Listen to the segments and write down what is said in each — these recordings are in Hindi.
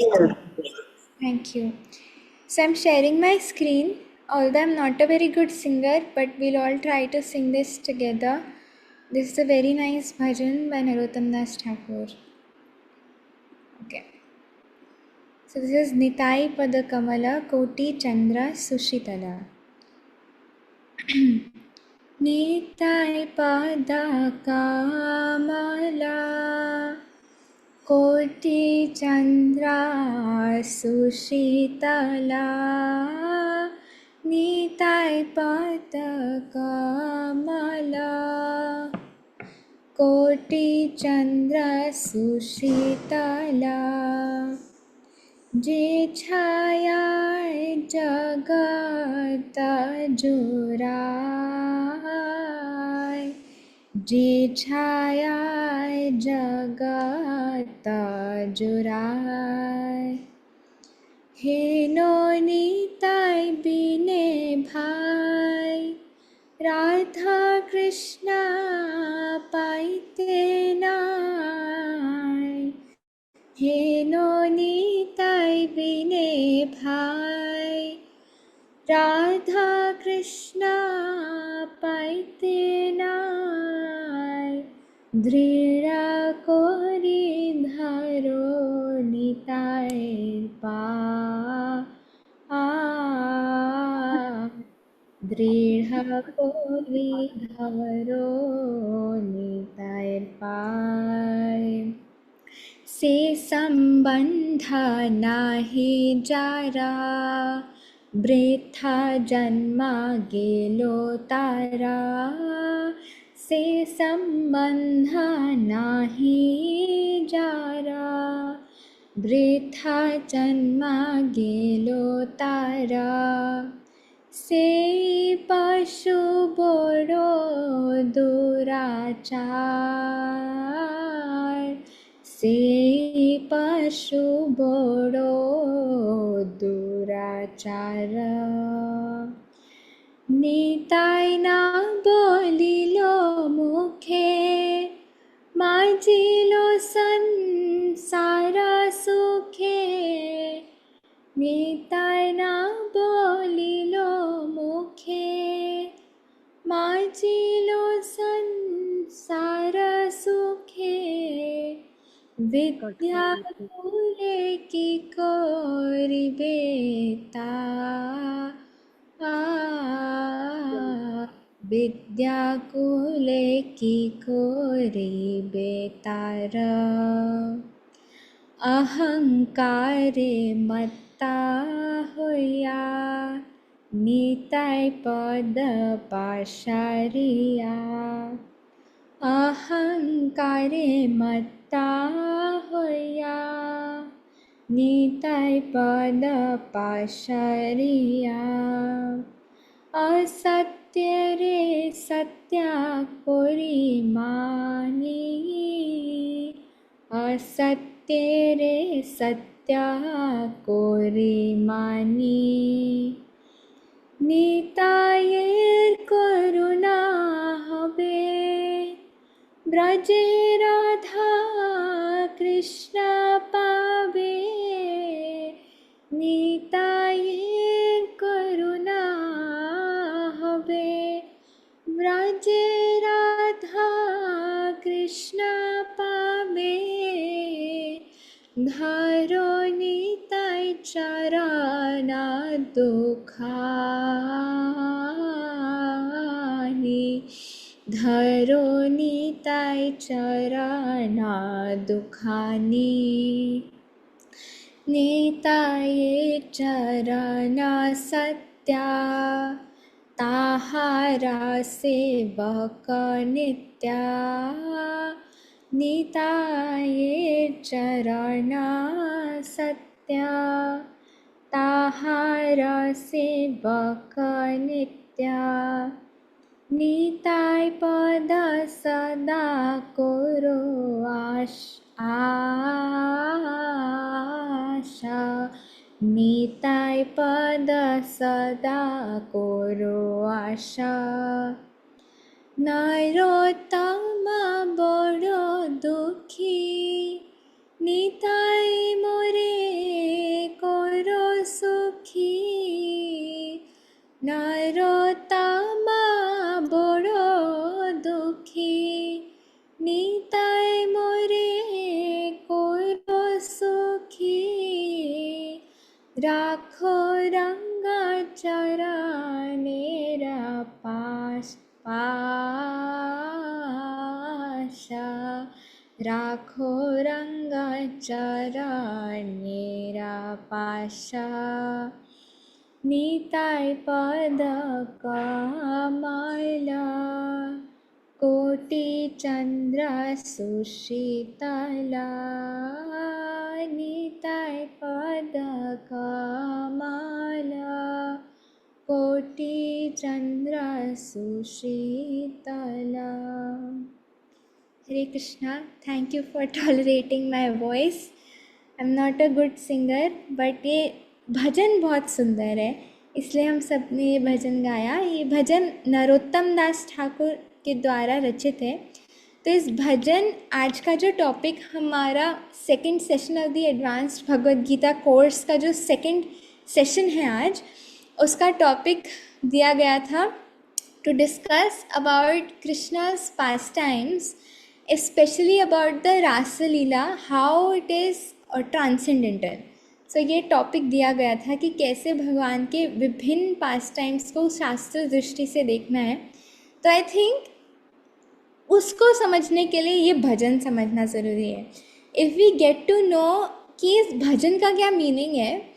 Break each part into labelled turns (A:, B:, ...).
A: Thank you. So I'm sharing my screen. Although I'm not a very good singer, but we'll all try to sing this together. This is a very nice bhajan by Narottam Das Thakur. Okay. So this is Nitai Pada Kamala Koti Chandra Sushitala. Nitai Pada Kamala Koti Chandra Sushitala Nitai Pada Kamala Koti Chandra Sushitala जे छायाए जगत जुराय जे छायाए जगत जुराय हे नो निताय बिने भाई राधा कृष्ण पाइते नाय हे नो निताय बिने भाई राधा कृष्ण पाइते नाय दृढ़ कोरी धरो निताय पा दृढ़ कोरी धरो निताय पाय से संबंध नाही जारा वृथा जन्म गेलो तारा से संबंध नाही जारा वृथा जन्म गेलो तारा से पशु बड़ो दुराचार से पशु बड़ो दुराचार निताय ना बोलिलो मुखे माजिलो संसार सुखे निताय ना बोलिलो मुखे माजिलो संसार सुखे विद्या कूले की कोरिबे ता विद्या कूले की कोरिबे तार अहंकारे मत्ता होया निताय पद पाशारिया अहंकारे मत्ता होया निताय पद पाशारिया असत्य रे सत्य कोरी मानी असत्य रे सत्य कोरी मानी नितायेर करुणा हबे ब्रजे राधा कृष्ण पावे नितायेर करुणा हबे ब्रजे राधा कृष्ण पावे धरो निताय चरणा दुखानी धरो निताय चरणा दुखानी निताये चरणा सत्या ताहारा सेवक नित्या निताये चरणा सत्या ताहारा सेवक नित्या निताय पद सदा कोरो आशा निताय पद सदा कोरो आशा नरोत्तम बड़ो दुखी निताय मोरे राखो रंगाचरणेरा पाशा राखो रंगाचरणेरा पाशा निताय पद कमला कोटि चंद्र सुशीतला निताय पद कमला कोटि चंद्र सुशीतला. Hare Krishna. Thank you for tolerating my voice. I'm not a good singer, but ये भजन बहुत सुंदर है, इसलिए हम सब ने ये भजन गाया. ये भजन नरोत्तम दास ठाकुर के द्वारा रचित है. तो इस भजन आज का जो टॉपिक हमारा second session of the advanced Bhagavad Gita course का जो सेकंड सेशन है आज, उसका टॉपिक दिया गया था to discuss about Krishna's pastimes, especially about the Rasa Leela, how it is transcendental. So ये टॉपिक दिया गया था कि कैसे भगवान के विभिन्न पास टाइम्स को शास्त्र दृष्टि से देखना है. तो आई थिंक उसको समझने के लिए ये भजन समझना ज़रूरी है. If we get to know कि इस भजन का क्या मीनिंग है,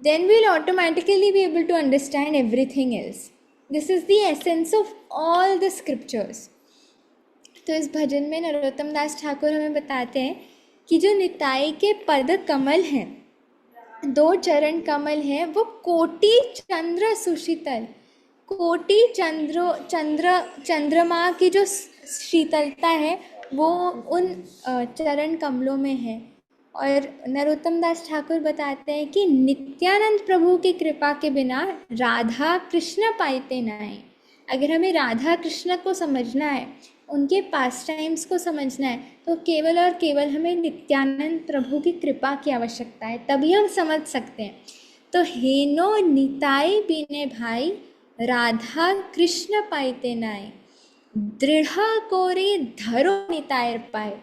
A: then we'll automatically be able to understand everything else. This is the essence of all the scriptures. तो इस भजन में नरोत्तम दास ठाकुर हमें बताते हैं कि जो निताई के पद कमल हैं, 2 चरण कमल हैं, वो कोटि चंद्र सुशीतल, कोटि चंद्रमा की जो शीतलता है वो उन चरण कमलों में है. और नरोत्तम दास ठाकुर बताते हैं कि नित्यानंद प्रभु की कृपा के बिना राधा कृष्ण पाइते नाय. अगर हमें राधा कृष्ण को समझना है, उनके पास टाइम्स को समझना है, तो केवल और केवल हमें नित्यानंद प्रभु की कृपा की आवश्यकता है, तभी हम समझ सकते हैं. तो हेनो निताई बिने भाई राधा कृष्ण पाइते नाय, दृढ़ कोरे धरो नितायर पाए.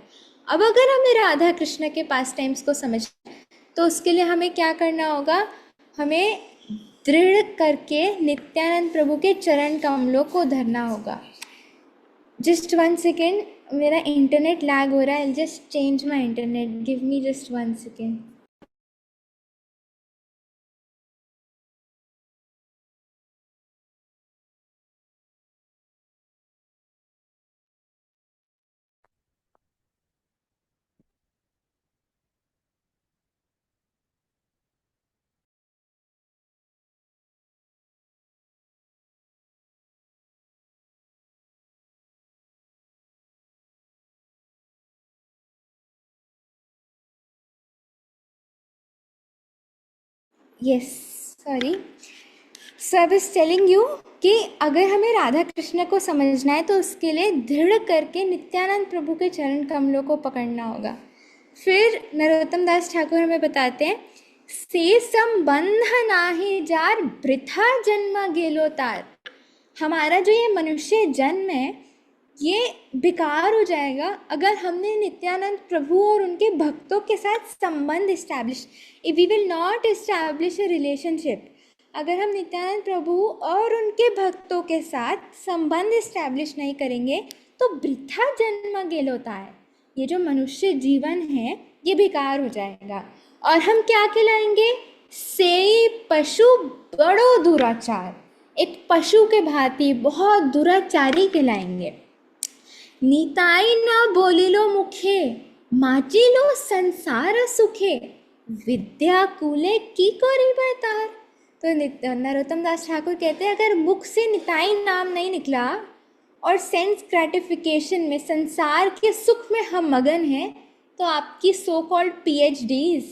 A: अब अगर हमें राधा कृष्ण के पास टाइम्स को समझना है, तो उसके लिए हमें क्या करना होगा, हमें दृढ़ करके नित्यानंद प्रभु के चरण कमलों को धरना होगा. जस्ट 1 सेकेंड, मेरा इंटरनेट लैग हो रहा है. Just change my internet, give me just 1 second. Yes, sorry. So I was telling you कि अगर हमें राधा कृष्ण को समझना है, तो उसके लिए दृढ़ करके नित्यानंद प्रभु के चरण कमलों को पकड़ना होगा. फिर नरोत्तम दास ठाकुर हमें बताते हैं, से संबंध नाही जार वृथा जन्म गेलो तार. हमारा जो ये मनुष्य जन्म है, ये बेकार हो जाएगा अगर हमने नित्यानंद प्रभु और उनके भक्तों के साथ संबंध establish, if we will not establish a relationship, अगर हम नित्यानंद प्रभु और उनके भक्तों के साथ संबंध इस्टेब्लिश नहीं करेंगे, तो वृथा जन्म गेल होता है. ये जो मनुष्य जीवन है, ये बेकार हो जाएगा. और हम क्या कहलाएंगे, से पशु बड़ो दुराचार, एक पशु के भांति बहुत दुराचारी कहलाएंगे. निताई न बोलिलो मुखे माचिलो संसार सुखे, विद्या कुले की कोरी बैतार. तो नरोत्तम दास ठाकुर कहते हैं, अगर मुख से निताई नाम नहीं निकला और सेंस ग्रेटिफिकेशन में, संसार के सुख में हम मगन हैं, तो आपकी so called PhDs,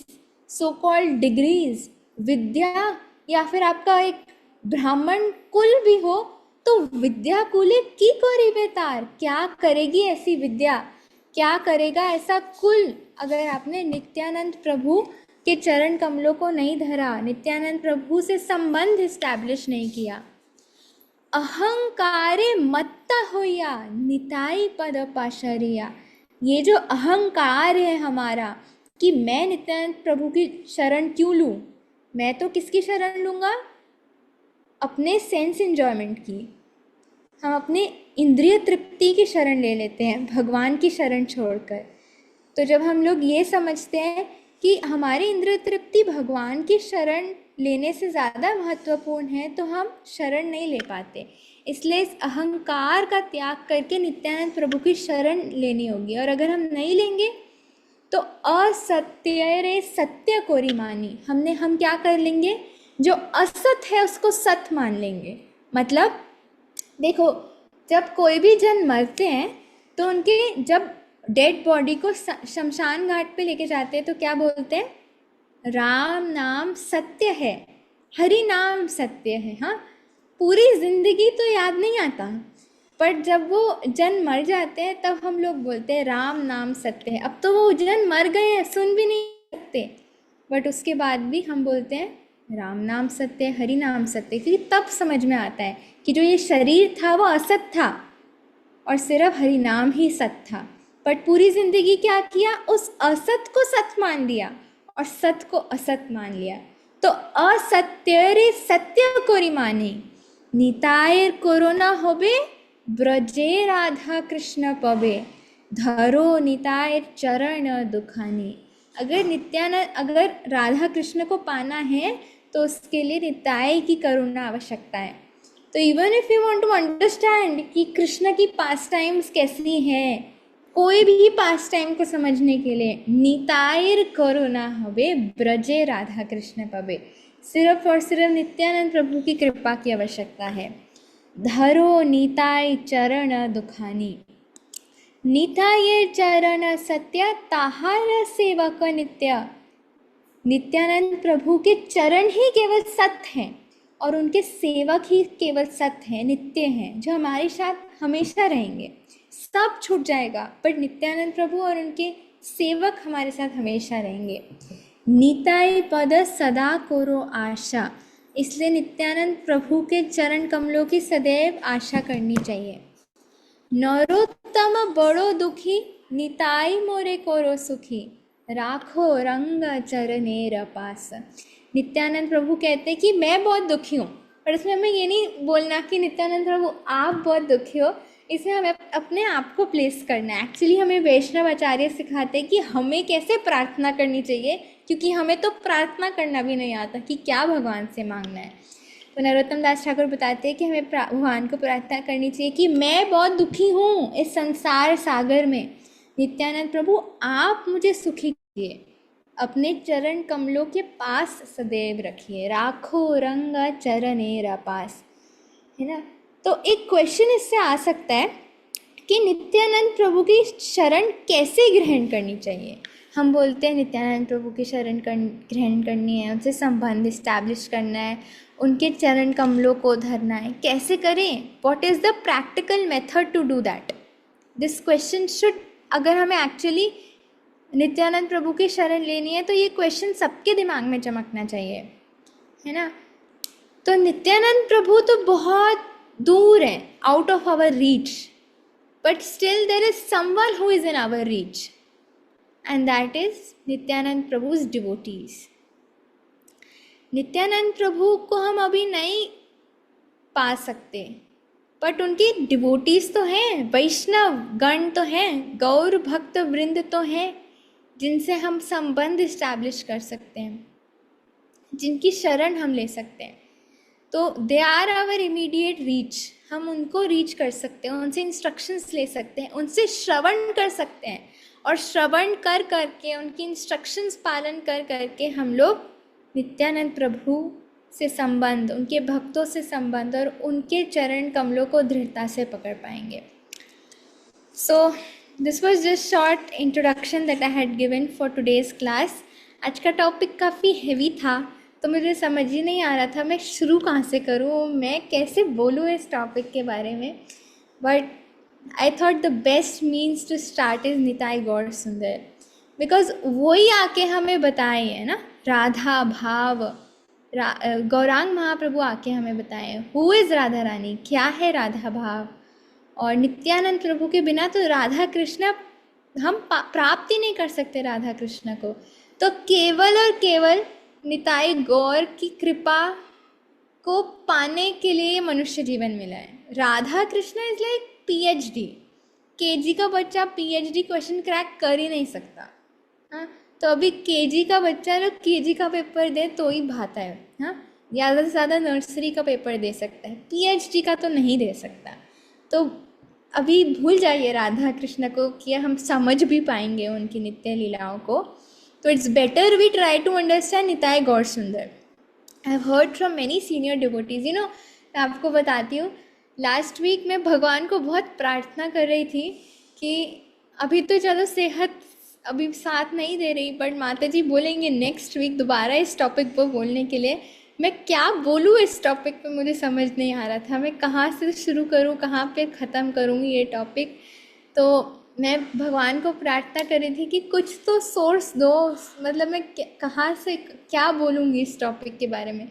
A: so called degrees, विद्या, या फिर आपका एक ब्राह्मण कुल भी हो, तो विद्या कुले की कोरी बेतार, क्या करेगी ऐसी विद्या, क्या करेगा ऐसा कुल, अगर आपने नित्यानंद प्रभु के चरण कमलों को नहीं धरा, नित्यानंद प्रभु से संबंध इस्टेब्लिश नहीं किया. अहंकारे मत्त होया निताई पद पाशरिया. ये जो अहंकार है हमारा कि मैं नित्यानंद प्रभु की शरण क्यों लूँ, मैं तो किसकी शरण लूँगा? अपने सेंस एन्जॉयमेंट की। हम अपने इंद्रिय तृप्ति की शरण ले लेते हैं भगवान की शरण छोड़कर। तो जब हम लोग ये समझते हैं कि हमारी इंद्रिय तृप्ति भगवान की शरण लेने से ज़्यादा महत्वपूर्ण है, तो हम शरण नहीं ले पाते। इसलिए इस अहंकार का त्याग करके नित्यानंद प्रभु की शरण लेनी होगी। और अगर हम नहीं लेंगे तो असत्य रे सत्य कोरी मानी, हम क्या कर लेंगे? जो असत है उसको सत मान लेंगे। मतलब देखो, जब कोई भी जन मरते हैं तो उनके जब डेड बॉडी को शमशान घाट पे लेके जाते हैं तो क्या बोलते हैं? राम नाम सत्य है, हरि नाम सत्य है। हाँ, पूरी जिंदगी तो याद नहीं आता, पर जब वो जन मर जाते हैं तब हम लोग बोलते हैं राम नाम सत्य है। अब तो वो जन मर गए हैं, सुन भी नहीं सकते, बट उसके बाद भी हम बोलते हैं राम नाम सत्य है, हरि नाम सत्य है, क्योंकि तब समझ में आता है कि जो ये शरीर था वो असत था और सिर्फ हरि नाम ही सत था। बट पूरी जिंदगी क्या किया? उस असत को सत मान लिया और सत को असत मान लिया। तो असत्य रे सत्य कोरी माने, नितायर कोरोना होबे, ब्रजे राधा कृष्ण पबे, धरो नितायर चरण दुखानी। अगर राधा कृष्ण को पाना है तो उसके लिए निताई की करुणा आवश्यकता है। तो even if you want to understand कि कृष्ण की पास टाइम्स कैसी हैं, कोई भी पास टाइम को समझने के लिए नितायर करुणा हवे, ब्रजे राधा कृष्ण पबे, सिर्फ और सिर्फ नित्यानंद प्रभु की कृपा की आवश्यकता है। धरो निताय चरण दुखानी, निताय चरण सत्य, ताहार सेवक नित्य। नित्यानंद प्रभु के चरण ही केवल सत्य हैं और उनके सेवक ही केवल सत्य हैं, नित्य हैं, जो हमारे साथ हमेशा रहेंगे। सब छूट जाएगा पर नित्यानंद प्रभु और उनके सेवक हमारे साथ हमेशा रहेंगे। निताय पद सदा कोरो आशा, इसलिए नित्यानंद प्रभु के चरण कमलों की सदैव आशा करनी चाहिए। नरोत्तम बड़ो दुखी, निताई मोरे कोरो सुखी, राखो रंग चरनेर पास। नित्यानंद प्रभु कहते हैं कि मैं बहुत दुखी हूँ, पर इसमें हमें ये नहीं बोलना कि नित्यानंद प्रभु आप बहुत दुखी हो। इसमें हमें अपने आप को प्लेस करना है। एक्चुअली हमें वैष्णव आचार्य सिखाते हैं कि हमें कैसे प्रार्थना करनी चाहिए, क्योंकि हमें तो प्रार्थना करना भी नहीं आता कि क्या भगवान से मांगना है। तो नरोत्तम दास ठाकुर बताते हैं कि हमें भगवान को प्रार्थना करनी चाहिए कि मैं बहुत दुखी हूँ इस संसार सागर में, नित्यानंद प्रभु आप मुझे सुखी कीजिए, अपने चरण कमलों के पास सदैव रखिए, राखो रंग चरणेर पास, है ना। तो एक क्वेश्चन इससे आ सकता है कि नित्यानंद प्रभु की शरण कैसे ग्रहण करनी चाहिए। हम बोलते हैं नित्यानंद प्रभु की शरण ग्रहण करनी है, उनसे संबंध इस्टेब्लिश करना है, उनके चरण कमलों को धरना है। कैसे करें? What is the practical method to do that? This question should, अगर हमें एक्चुअली नित्यानंद प्रभु की शरण लेनी है तो ये क्वेश्चन सबके दिमाग में चमकना चाहिए, है ना। तो नित्यानंद प्रभु तो बहुत दूर है, out of our reach, but still there is someone who is in our reach, and that is Nityanand Prabhu's devotees. Nityanand Prabhu को हम अभी नहीं पा सकते, बट उनके डिवोटीज तो हैं, वैष्णव गण तो हैं, गौर भक्त वृंद तो हैं, जिनसे हम संबंध इस्टेब्लिश कर सकते हैं, जिनकी शरण हम ले सकते हैं। तो they are our immediate reach, हम उनको रीच कर सकते हैं, उनसे इंस्ट्रक्शंस ले सकते हैं, उनसे श्रवण कर सकते हैं, और श्रवण कर करके उनकी इंस्ट्रक्शंस पालन कर करके हम लोग नित्यानंद प्रभु से संबंध, उनके भक्तों से संबंध और उनके चरण कमलों को दृढ़ता से पकड़ पाएंगे। So this was just short introduction that I had given for today's class. आज का टॉपिक काफ़ी हैवी था, तो मुझे समझ ही नहीं आ रहा था मैं शुरू कहाँ से करूँ, मैं कैसे बोलूँ इस टॉपिक के बारे में। But I thought the best means to start is Nitai Gaur Sundar, because वही आके हमें बताए है ना, राधा भाव, गौरांग महाप्रभु आके हमें बताए हु इज़ राधा रानी, क्या है राधा भाव। और नित्यानंद प्रभु के बिना तो राधा कृष्ण हम प्राप्त ही नहीं कर सकते राधा कृष्ण को। तो केवल और केवल निताई गौर की कृपा को पाने के लिए ये मनुष्य जीवन मिला है। Radha Krishna is like PhD. KG का बच्चा पीएचडी क्वेश्चन क्रैक कर ही नहीं सकता। हाँ, तो अभी केजी का बच्चा लोग केजी का पेपर दे तो ही भाता है। हाँ, ज़्यादा से ज़्यादा नर्सरी का पेपर दे सकता है, पीएचडी का तो नहीं दे सकता। तो अभी भूल जाइए राधा कृष्ण को कि हम समझ भी पाएंगे उनकी नित्य लीलाओं को। तो it's better we try to understand Nitai Gaur Sundar. I have heard from many senior devotees. मैं आपको बताती हूँ, लास्ट वीक मैं भगवान को बहुत प्रार्थना कर रही थी कि अभी तो चलो सेहत अभी साथ नहीं दे रही, बट माता जी बोलेंगे नेक्स्ट वीक दोबारा इस टॉपिक पर बोलने के लिए। मैं क्या बोलूँ इस टॉपिक पे मुझे समझ नहीं आ रहा था। मैं कहाँ से शुरू करूँ, कहाँ पे ख़त्म करूँगी ये टॉपिक। तो मैं भगवान को प्रार्थना कर रही थी कि कुछ तो सोर्स दो, मतलब मैं कहाँ से क्या बोलूँगी इस टॉपिक के बारे में।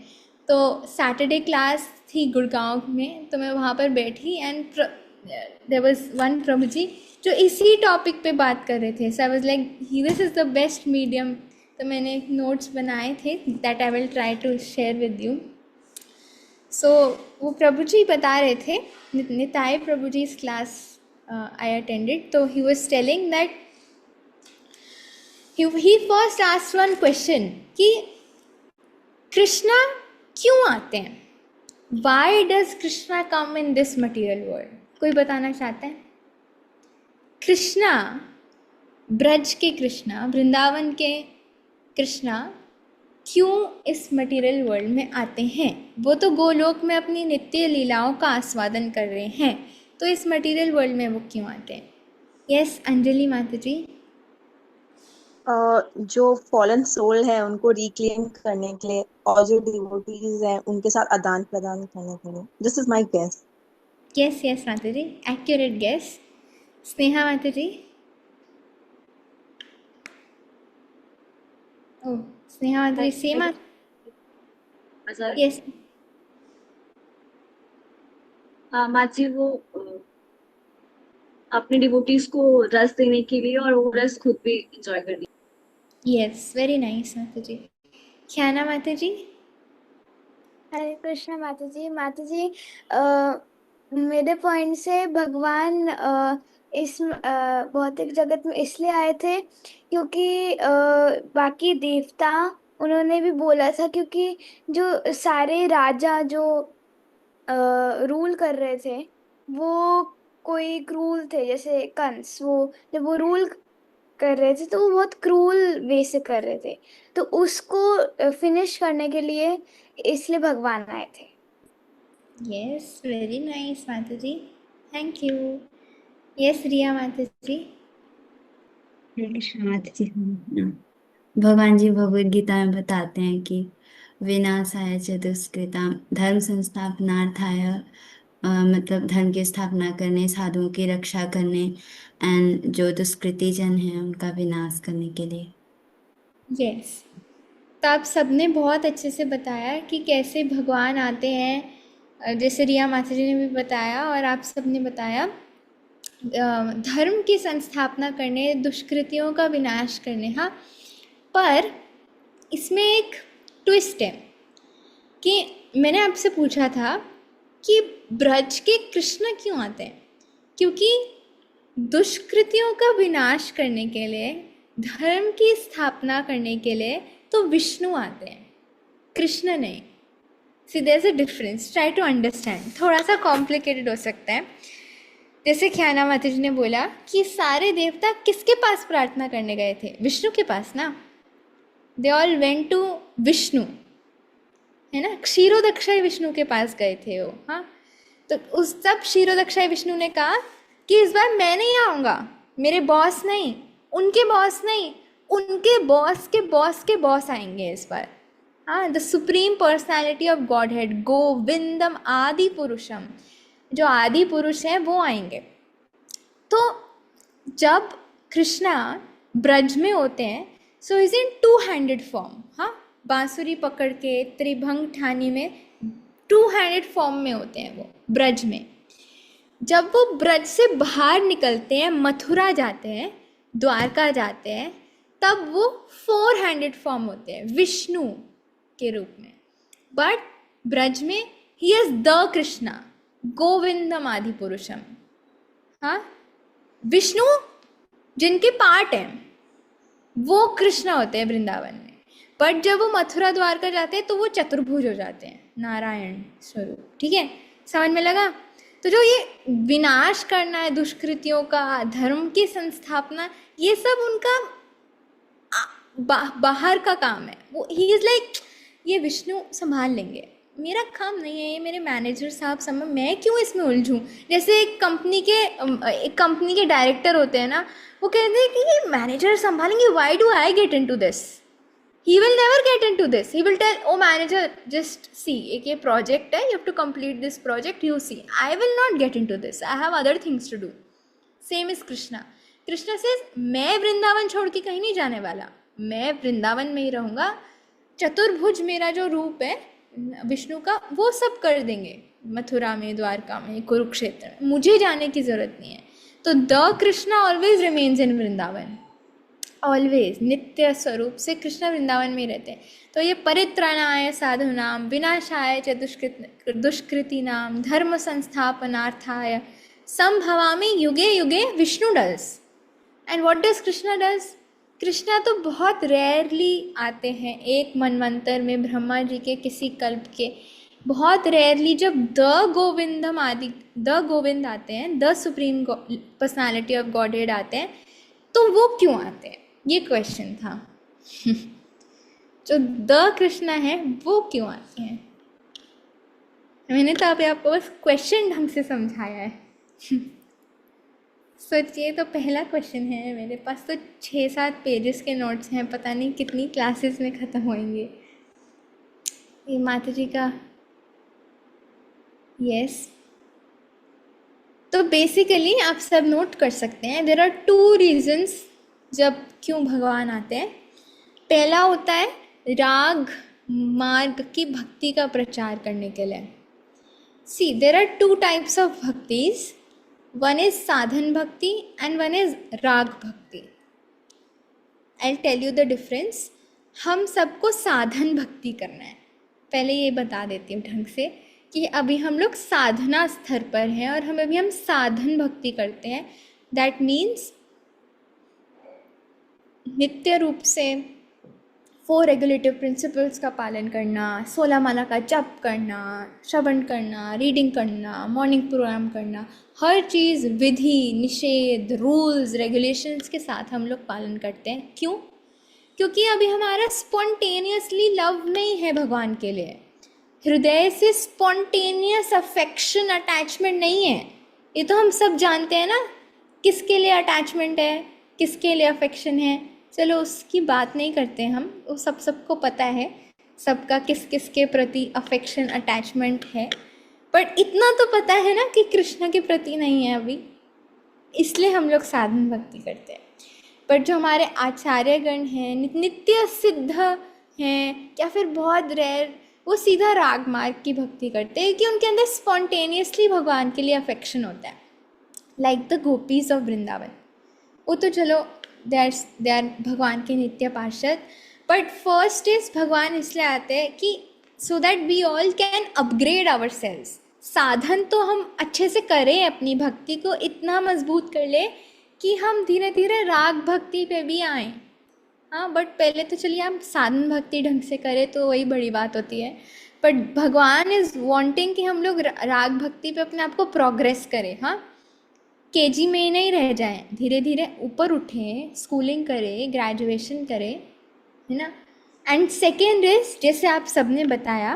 A: तो सैटरडे क्लास थी गुड़गांव में, तो मैं वहाँ पर बैठी and there was one prabhu ji जो इसी टॉपिक पे बात कर रहे थे। So I was like this is the best medium. तो मैंने नोट्स बनाए थे that I will try to share with you. So वो प्रभु जी बता रहे थे, निताई प्रभु जी इस class I attended. So he was telling that he first asked one question कि कृष्णा क्यों आते हैं? Why does Krishna come in this material world? कोई बताना चाहता है? कृष्णा, ब्रज के कृष्णा, वृंदावन के कृष्णा क्यों इस मटेरियल वर्ल्ड में आते हैं? वो तो गोलोक में अपनी नित्य लीलाओं का आस्वादन कर रहे हैं, तो इस मटेरियल वर्ल्ड में वो क्यों आते हैं? यस अंजलि माता जी।
B: जो फॉलन सोल है उनको रिक्लेम करने के लिए, और जो डिवोटीज हैं उनके साथ आदान प्रदान करने के लिए। This is my guess.
A: Yes yes माता जी, एक्यूरेट गेस। स्नेहा माता जी। ओ स्नेहा माता जी सेम। यस
C: माँ जी, वो अपने डिवोटीज को रस देने के लिए और वो रस खुद भी एंजॉय करने।
A: यस वेरी नाइस माता जी। ख्याना माता जी।
D: हरे कृष्ण माता जी। माता जी, मेरे पॉइंट से भगवान इस भौतिक जगत में इसलिए आए थे क्योंकि बाकी देवता उन्होंने भी बोला था, क्योंकि जो सारे राजा जो रूल कर रहे थे वो कोई क्रूल थे, जैसे कंस। वो जब वो रूल कर रहे थे तो वो बहुत क्रूल वे से कर रहे थे, तो उसको फिनिश करने के लिए इसलिए भगवान आए थे।
A: यस वेरी नाइस माता जी, थैंक यू। यस रिया माता जी।
E: हरे कृष्ण माता जी। भगवान जी भगवद गीता में बताते हैं कि विनाशाय च दुष्कृताम धर्म संस्थापनार्थाय, मतलब धर्म की स्थापना करने, साधुओं की रक्षा करने, एंड जो दुष्कृति जन है उनका विनाश करने के लिए।
A: यस तो आप सबने बहुत अच्छे से बताया कि कैसे भगवान आते हैं, जैसे रिया माता जी ने भी बताया और आप सबने बताया, धर्म की संस्थापना करने, दुष्कृतियों का विनाश करने। हाँ, पर इसमें एक ट्विस्ट है कि मैंने आपसे पूछा था कि ब्रज के कृष्ण क्यों आते हैं, क्योंकि दुष्कृतियों का विनाश करने के लिए, धर्म की स्थापना करने के लिए तो विष्णु आते हैं, कृष्ण नहीं। See there is a difference, try to understand. थोड़ा सा कॉम्प्लिकेटेड हो सकता है। जैसे ख्याना माता जी ने बोला कि सारे देवता किसके पास प्रार्थना करने गए थे? विष्णु के पास ना। They all went to Vishnu, है ना। क्षीरोदक्षाय विष्णु के पास गए थे वो। हाँ, तो उस तब क्षीरोदक्षाय विष्णु ने कहा कि इस बार मैं नहीं आऊँगा, मेरे बॉस नहीं, उनके बॉस नहीं, उनके बॉस के बॉस के बॉस आएंगे इस बार। हाँ, the supreme personality of God head, गोविंदम आदि पुरुषम, जो आदि पुरुष हैं वो आएंगे। तो जब कृष्णा ब्रज में होते हैं, so is in two handed form. हाँ, बांसुरी पकड़ के त्रिभंग ठानी में टू हैंडेड फॉर्म में होते हैं वो ब्रज में। जब वो ब्रज से बाहर निकलते हैं, मथुरा जाते हैं, द्वारका जाते हैं, तब वो फोर हैंडेड फॉर्म होते हैं। विष्णु, के रूप में, बट ब्रज में ही इज द कृष्णा, गोविंदम आदि पुरुषम। हाँ, विष्णु जिनके पार्ट हैं वो कृष्ण होते हैं वृंदावन में, बट जब वो मथुरा द्वारका जाते हैं तो वो चतुर्भुज हो जाते हैं, नारायण स्वरूप। ठीक है, समझ में लगा? तो जो ये विनाश करना है दुष्कृतियों का, धर्म की संस्थापना, ये सब उनका बाहर का काम है। वो ही इज लाइक, ये विष्णु संभाल लेंगे, मेरा काम नहीं है, ये मेरे मैनेजर साहब समझ, मैं क्यों इसमें उलझूं। जैसे एक कंपनी के डायरेक्टर होते हैं ना, वो कहते हैं कि ये मैनेजर संभालेंगे, why do I get into this, he will never get into this, he will tell oh manager just see, एक ये प्रोजेक्ट है, you have to complete this project, you see, I will not get into this, I have other things to do. Same is Krishna. Krishna से मैं वृंदावन छोड़ के कहीं नहीं जाने वाला, मैं वृंदावन में ही रहूँगा, चतुर्भुज मेरा जो रूप है विष्णु का वो सब कर देंगे मथुरा में, द्वारका में, कुरुक्षेत्र में, मुझे जाने की ज़रूरत नहीं है। तो the Krishna always remains in Vrindavan, always नित्य स्वरूप से कृष्ण वृंदावन में रहते हैं। तो ये परित्राणाय साधूनाम विनाशाय च दुष्कृतीनाम धर्म संस्थापनार्थाय संभवामि युगे युगे Vishnu does. And what does Krishna does? Krishna तो बहुत रेयरली आते हैं, एक मनवंतर में ब्रह्मा जी के किसी कल्प के, बहुत रेयरली जब द गोविंदम आदि, द गोविंद आते हैं, the supreme personality of godhead आते हैं, तो वो क्यों आते हैं, ये क्वेश्चन था। जो द कृष्णा है वो क्यों आते हैं? मैंने तो अभी आपको बस क्वेश्चन ढंग से समझाया है। सोचिए, तो पहला क्वेश्चन है, मेरे पास तो 6-7 पेजेस के नोट्स हैं, पता नहीं कितनी क्लासेस में ख़त्म होंगे। ये माता जी का यस। तो बेसिकली आप सब नोट कर सकते हैं, देयर आर 2 रीजंस जब क्यों भगवान आते हैं। पहला होता है राग मार्ग की भक्ति का प्रचार करने के लिए। See, there are 2 types of bhaktis, one is sadhan bhakti and one is rag bhakti. I'll tell you the difference. हम सबको साधन भक्ति करना है। पहले ये बता देती हूँ ढंग से कि अभी हम लोग साधना स्तर पर हैं और हम साधन भक्ति करते हैं। दैट मीन्स नित्य रूप से 4 रेगुलेटिव प्रिंसिपल्स का पालन करना, 16 माला का जप करना, श्रवण करना, रीडिंग करना, मॉर्निंग प्रोग्राम करना, हर चीज़ विधि निषेध रूल्स रेगुलेशंस के साथ हम लोग पालन करते हैं। क्यों? क्योंकि अभी हमारा स्पॉन्टेनियसली लव नहीं है भगवान के लिए, हृदय से स्पॉन्टेनियस अफेक्शन अटैचमेंट नहीं है। ये तो हम सब जानते हैं ना, किसके लिए अटैचमेंट है, किसके लिए अफेक्शन है। चलो उसकी बात नहीं करते हम, वो सबको पता है सबका किस किस के प्रति अफेक्शन अटैचमेंट है, बट इतना तो पता है ना कि कृष्ण के प्रति नहीं है अभी, इसलिए हम लोग साधन भक्ति करते हैं। बट जो हमारे आचार्यगण हैं, नित्य सिद्ध हैं, या फिर बहुत रेयर, वो सीधा राग मार्ग की भक्ति करते हैं कि उनके अंदर स्पॉन्टेनियसली भगवान के लिए अफेक्शन होता है, like the gopis of Vrindavan. वो तो चलो दे आर भगवान के नित्य पार्षद, बट फर्स्ट इज भगवान इसलिए आते हैं कि so that we all can upgrade ourselves. साधन तो हम अच्छे से करें, अपनी भक्ति को इतना मजबूत कर ले कि हम धीरे धीरे राग भक्ति पे भी आएँ। हाँ, बट पहले तो चलिए हम साधन भक्ति ढंग से करें तो वही बड़ी बात होती है। बट भगवान इज़ वांटिंग कि हम लोग राग भक्ति पे अपने आप को प्रोग्रेस करें। हाँ, केजी में नहीं रह जाएं, धीरे धीरे ऊपर उठें, स्कूलिंग करें, ग्रेजुएशन करें, है ना। एंड सेकेंड इज, जैसे आप सबने बताया,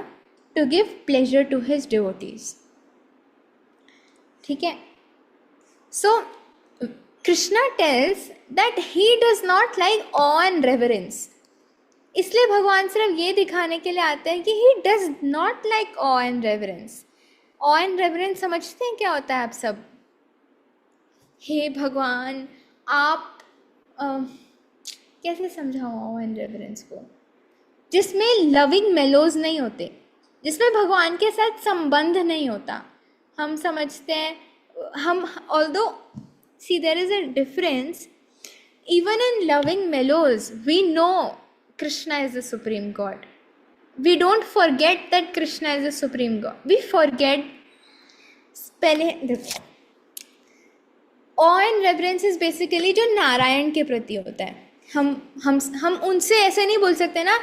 A: to give pleasure to his devotees. ठीक है, so Krishna tells that he does not like awe and reverence. इसलिए भगवान सिर्फ ये दिखाने के लिए आते हैं कि ही does not like awe and reverence. Of and reverence समझते हैं क्या होता है आप सब? हे भगवान, आप कैसे समझाओ ऑ एंड रेवरेंस को? जिसमें लविंग मेलोज नहीं होते, जिसमें भगवान के साथ संबंध नहीं होता। हम समझते हैं, हम although see there is a difference, even in loving mellows we know Krishna is the supreme God, we don't forget that Krishna is the supreme God, we forget. पहले देखो, awe and reverence is basically जो नारायण के प्रति होता है। हम उनसे ऐसे नहीं बोल सकते ना,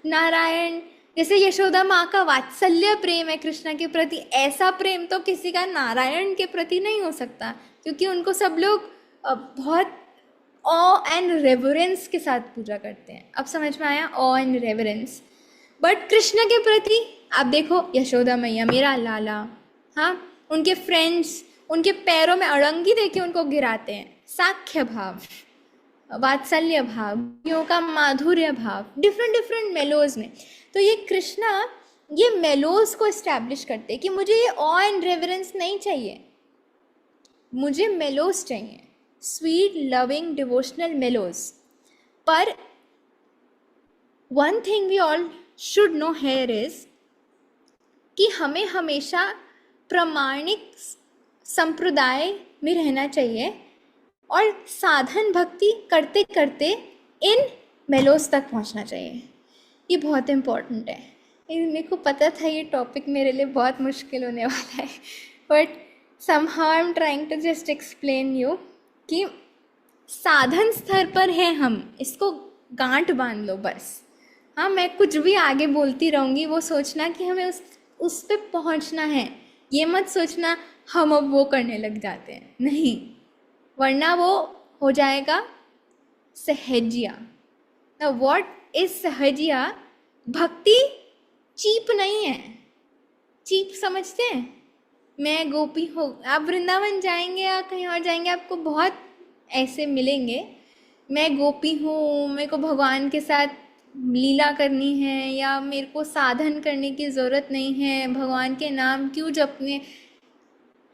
A: नारायण जैसे यशोदा माँ का वात्सल्य प्रेम है कृष्णा के प्रति, ऐसा प्रेम तो किसी का नारायण के प्रति नहीं हो सकता, क्योंकि उनको सब लोग बहुत ऑ एंड रेवरेंस के साथ पूजा करते हैं। अब समझ में आया, ऑ एंड रेवरेंस। बट कृष्ण के प्रति आप देखो, यशोदा मैया मेरा लाला, हाँ, उनके फ्रेंड्स उनके पैरों में अड़ंगी देके उनको गिराते हैं, साख्य भाव, वात्सल्य भाव, यों का माधुर्य भाव, डिफरेंट मेलोज में। तो ये कृष्णा ये मेलोज को इस्टेब्लिश करते हैं कि मुझे ये ऑ एंड रेवरेंस नहीं चाहिए, मुझे मेलोज चाहिए, स्वीट लविंग डिवोशनल मेलोज। पर one thing we all should know here is कि हमें हमेशा प्रामाणिक संप्रदाय में रहना चाहिए और साधन भक्ति करते करते इन मेलोज तक पहुंचना चाहिए। ये बहुत इम्पोर्टेंट है। मेरे को पता था ये टॉपिक मेरे लिए बहुत मुश्किल होने वाला है, but somehow I'm trying to just explain you कि साधन स्तर पर है हम, इसको गांठ बांध लो बस। हाँ, मैं कुछ भी आगे बोलती रहूँगी, वो सोचना कि हमें उस पे पहुँचना है, ये मत सोचना हम अब वो करने लग जाते हैं, नहीं, वरना वो हो जाएगा Sahajiya. Now what is Sahajiya? भक्ति चीप नहीं है। चीप समझते हैं? मैं गोपी हो, आप वृंदावन जाएंगे या कहीं और जाएंगे, आपको बहुत ऐसे मिलेंगे, मैं गोपी हूँ, मेरे को भगवान के साथ लीला करनी है, या मेरे को साधन करने की ज़रूरत नहीं है, भगवान के नाम क्यों जपने।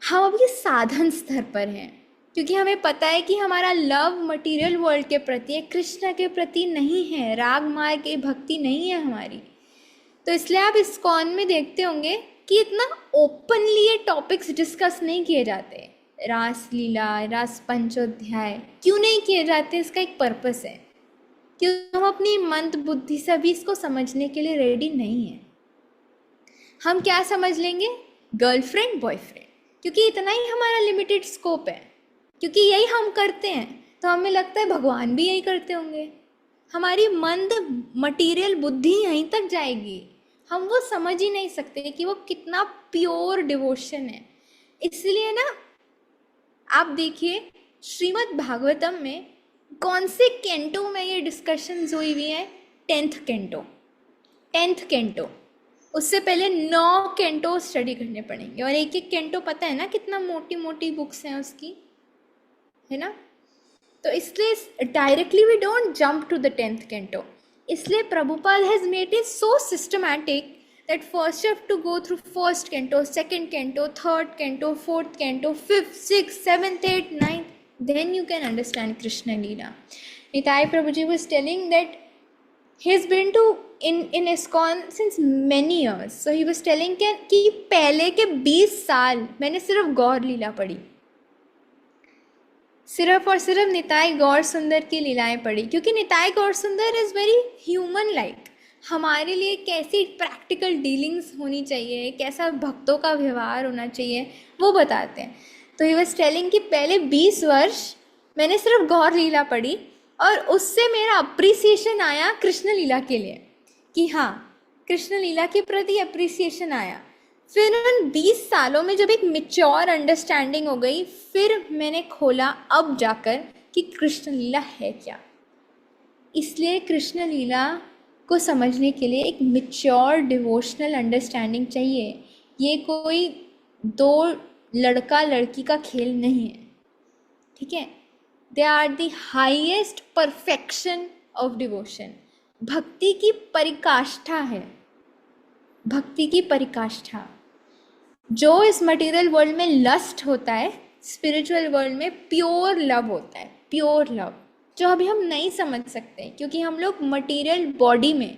A: हम अब ये साधन स्तर पर हैं, क्योंकि हमें पता है कि हमारा लव मटेरियल वर्ल्ड के प्रति है, कृष्ण के प्रति नहीं है, राग मार्ग की भक्ति नहीं है हमारी। तो इसलिए आप इस्कॉन में देखते होंगे कि इतना ओपनली ये टॉपिक्स डिस्कस नहीं किए जाते। रास लीला, रास पंचोध्याय क्यों नहीं किए जाते? इसका एक पर्पस है, क्योंकि हम अपनी मंद बुद्धि से भी इसको समझने के लिए रेडी नहीं है। हम क्या समझ लेंगे? गर्लफ्रेंड बॉयफ्रेंड, क्योंकि इतना ही हमारा लिमिटेड स्कोप है, क्योंकि यही हम करते हैं, तो हमें लगता है भगवान भी यही करते होंगे। हमारी मंद मटेरियल बुद्धि यहीं तक जाएगी, हम वो समझ ही नहीं सकते कि वो कितना प्योर डिवोशन है। इसलिए ना आप देखिए श्रीमद् भागवतम में कौन से कैंटो में ये डिस्कशंस हुई हुई हैं? 10th canto. उससे पहले 9 कैंटो स्टडी करने पड़ेंगे, और एक एक कैंटो पता है ना कितना मोटी मोटी बुक्स हैं उसकी, है ना। तो इसलिए directly we don't jump to the 10th canto. इसलिए Prabhupada has made it so systematic that first you have to go through 1st canto, 2nd canto, 3rd canto, 4th canto, 5th, 6th, 7th, 8th, 9th, then you can understand Krishna Leela. Nitai Prabhuji was telling that he's been to in ISKCON since many years. So he was telling कि पहले के 20 साल मैंने सिर्फ गौर लीला पढ़ी, सिर्फ और सिर्फ निताई गौर सुंदर की लीलाएं पढ़ी, क्योंकि निताई गौर सुंदर इज़ वेरी ह्यूमन लाइक। हमारे लिए कैसी प्रैक्टिकल डीलिंग्स होनी चाहिए, कैसा भक्तों का व्यवहार होना चाहिए, वो बताते हैं। तो ही वाज टेलिंग कि पहले 20 वर्ष मैंने सिर्फ गौर लीला पढ़ी, और उससे मेरा अप्रिसिएशन आया कृष्ण लीला के लिए, कि हाँ कृष्ण लीला के प्रति अप्रिसिएशन आया। फिर उन 20 सालों में जब एक मैच्योर अंडरस्टैंडिंग हो गई, फिर मैंने खोला अब जाकर कि कृष्ण लीला है क्या। इसलिए कृष्ण लीला को समझने के लिए एक मैच्योर डिवोशनल अंडरस्टैंडिंग चाहिए। ये कोई 2 लड़का लड़की का खेल नहीं है, ठीक है। They are the highest perfection of devotion. भक्ति की परिकाष्ठा है, भक्ति की परिकाष्ठा। जो इस मटेरियल वर्ल्ड में लस्ट होता है, स्पिरिचुअल वर्ल्ड में प्योर लव होता है, प्योर लव, जो अभी हम नहीं समझ सकते, क्योंकि हम लोग मटेरियल बॉडी में,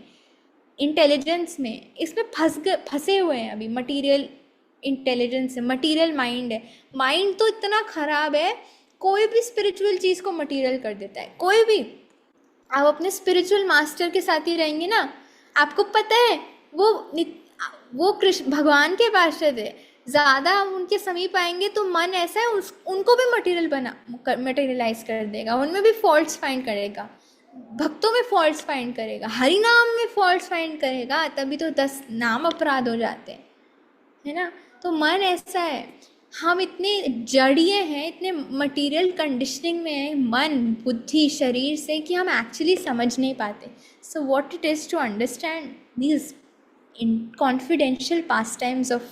A: इंटेलिजेंस में, इसमें फंसे हुए हैं अभी। मटेरियल इंटेलिजेंस है, मटेरियल माइंड है। माइंड तो इतना ख़राब है, कोई भी स्पिरिचुअल चीज़ को मटेरियल कर देता है, कोई भी। आप अपने स्पिरिचुअल मास्टर के साथ ही रहेंगे ना, आपको पता है वो कृष्ण भगवान के पार्षद है, ज़्यादा हम उनके समीप आएंगे तो मन ऐसा है उनको भी मटेरियलाइज कर देगा, उनमें भी फॉल्ट्स फाइंड करेगा, भक्तों में फॉल्ट्स फाइंड करेगा, हरि नाम में फॉल्ट्स फाइंड करेगा, तभी तो 10 नाम अपराध हो जाते हैं, है ना। तो मन ऐसा है, हम इतने जड़िए हैं, इतने मटेरियल कंडीशनिंग में हैं मन बुद्धि शरीर से, कि हम एक्चुअली समझ नहीं पाते। So what it is to understand these in confidential pastimes of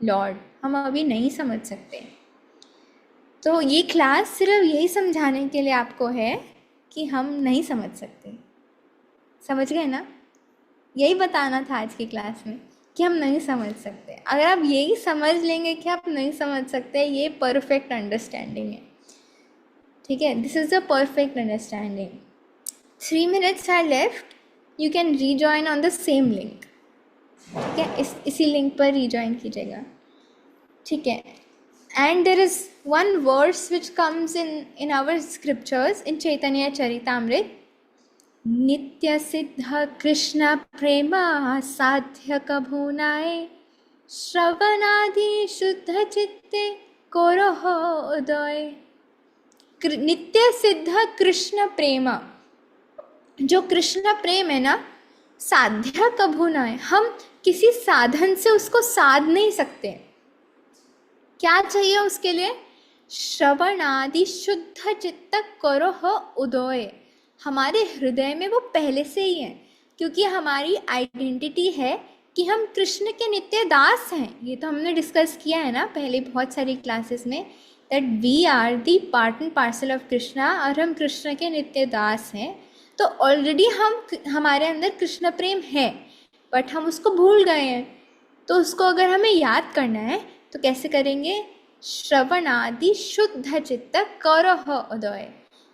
A: Lord, हम अभी नहीं समझ सकते। तो ये क्लास सिर्फ यही समझाने के लिए आपको है कि हम नहीं समझ सकते, समझ गए ना। यही बताना था आज की क्लास में कि हम नहीं समझ सकते। अगर आप यही समझ लेंगे कि आप नहीं समझ सकते, ये परफेक्ट अंडरस्टैंडिंग है, ठीक है। This is the perfect understanding. 3 minutes are left, you can rejoin on the same link, ठीक है। इसी लिंक पर रिजॉइन कीजिएगा, ठीक है। And there is one verse which comes in our scriptures in Chaitanya Charitamrita, नित्य सिद्ध कृष्ण प्रेम साध्य कभू नाय, श्रवणादि शुद्ध चित्ते कोरह उदय। नित्य सिद्ध कृष्ण प्रेम, जो कृष्ण प्रेम है ना, साध्य कभू नाय, हम किसी साधन से उसको साध नहीं सकते। क्या चाहिए उसके लिए? श्रवण आदि शुद्ध चित्त करो हो उदय। हमारे हृदय में वो पहले से ही है, क्योंकि हमारी आइडेंटिटी है कि हम कृष्ण के नित्य दास हैं। ये तो हमने डिस्कस किया है ना पहले बहुत सारी क्लासेस में, that we are the part and parcel of Krishna, और हम कृष्ण के नित्य दास हैं। तो ऑलरेडी हमारे अंदर कृष्ण प्रेम है, बट हम उसको भूल गए हैं। तो उसको अगर हमें याद करना है तो कैसे करेंगे? श्रवण आदि शुद्ध चित्त करह उदय।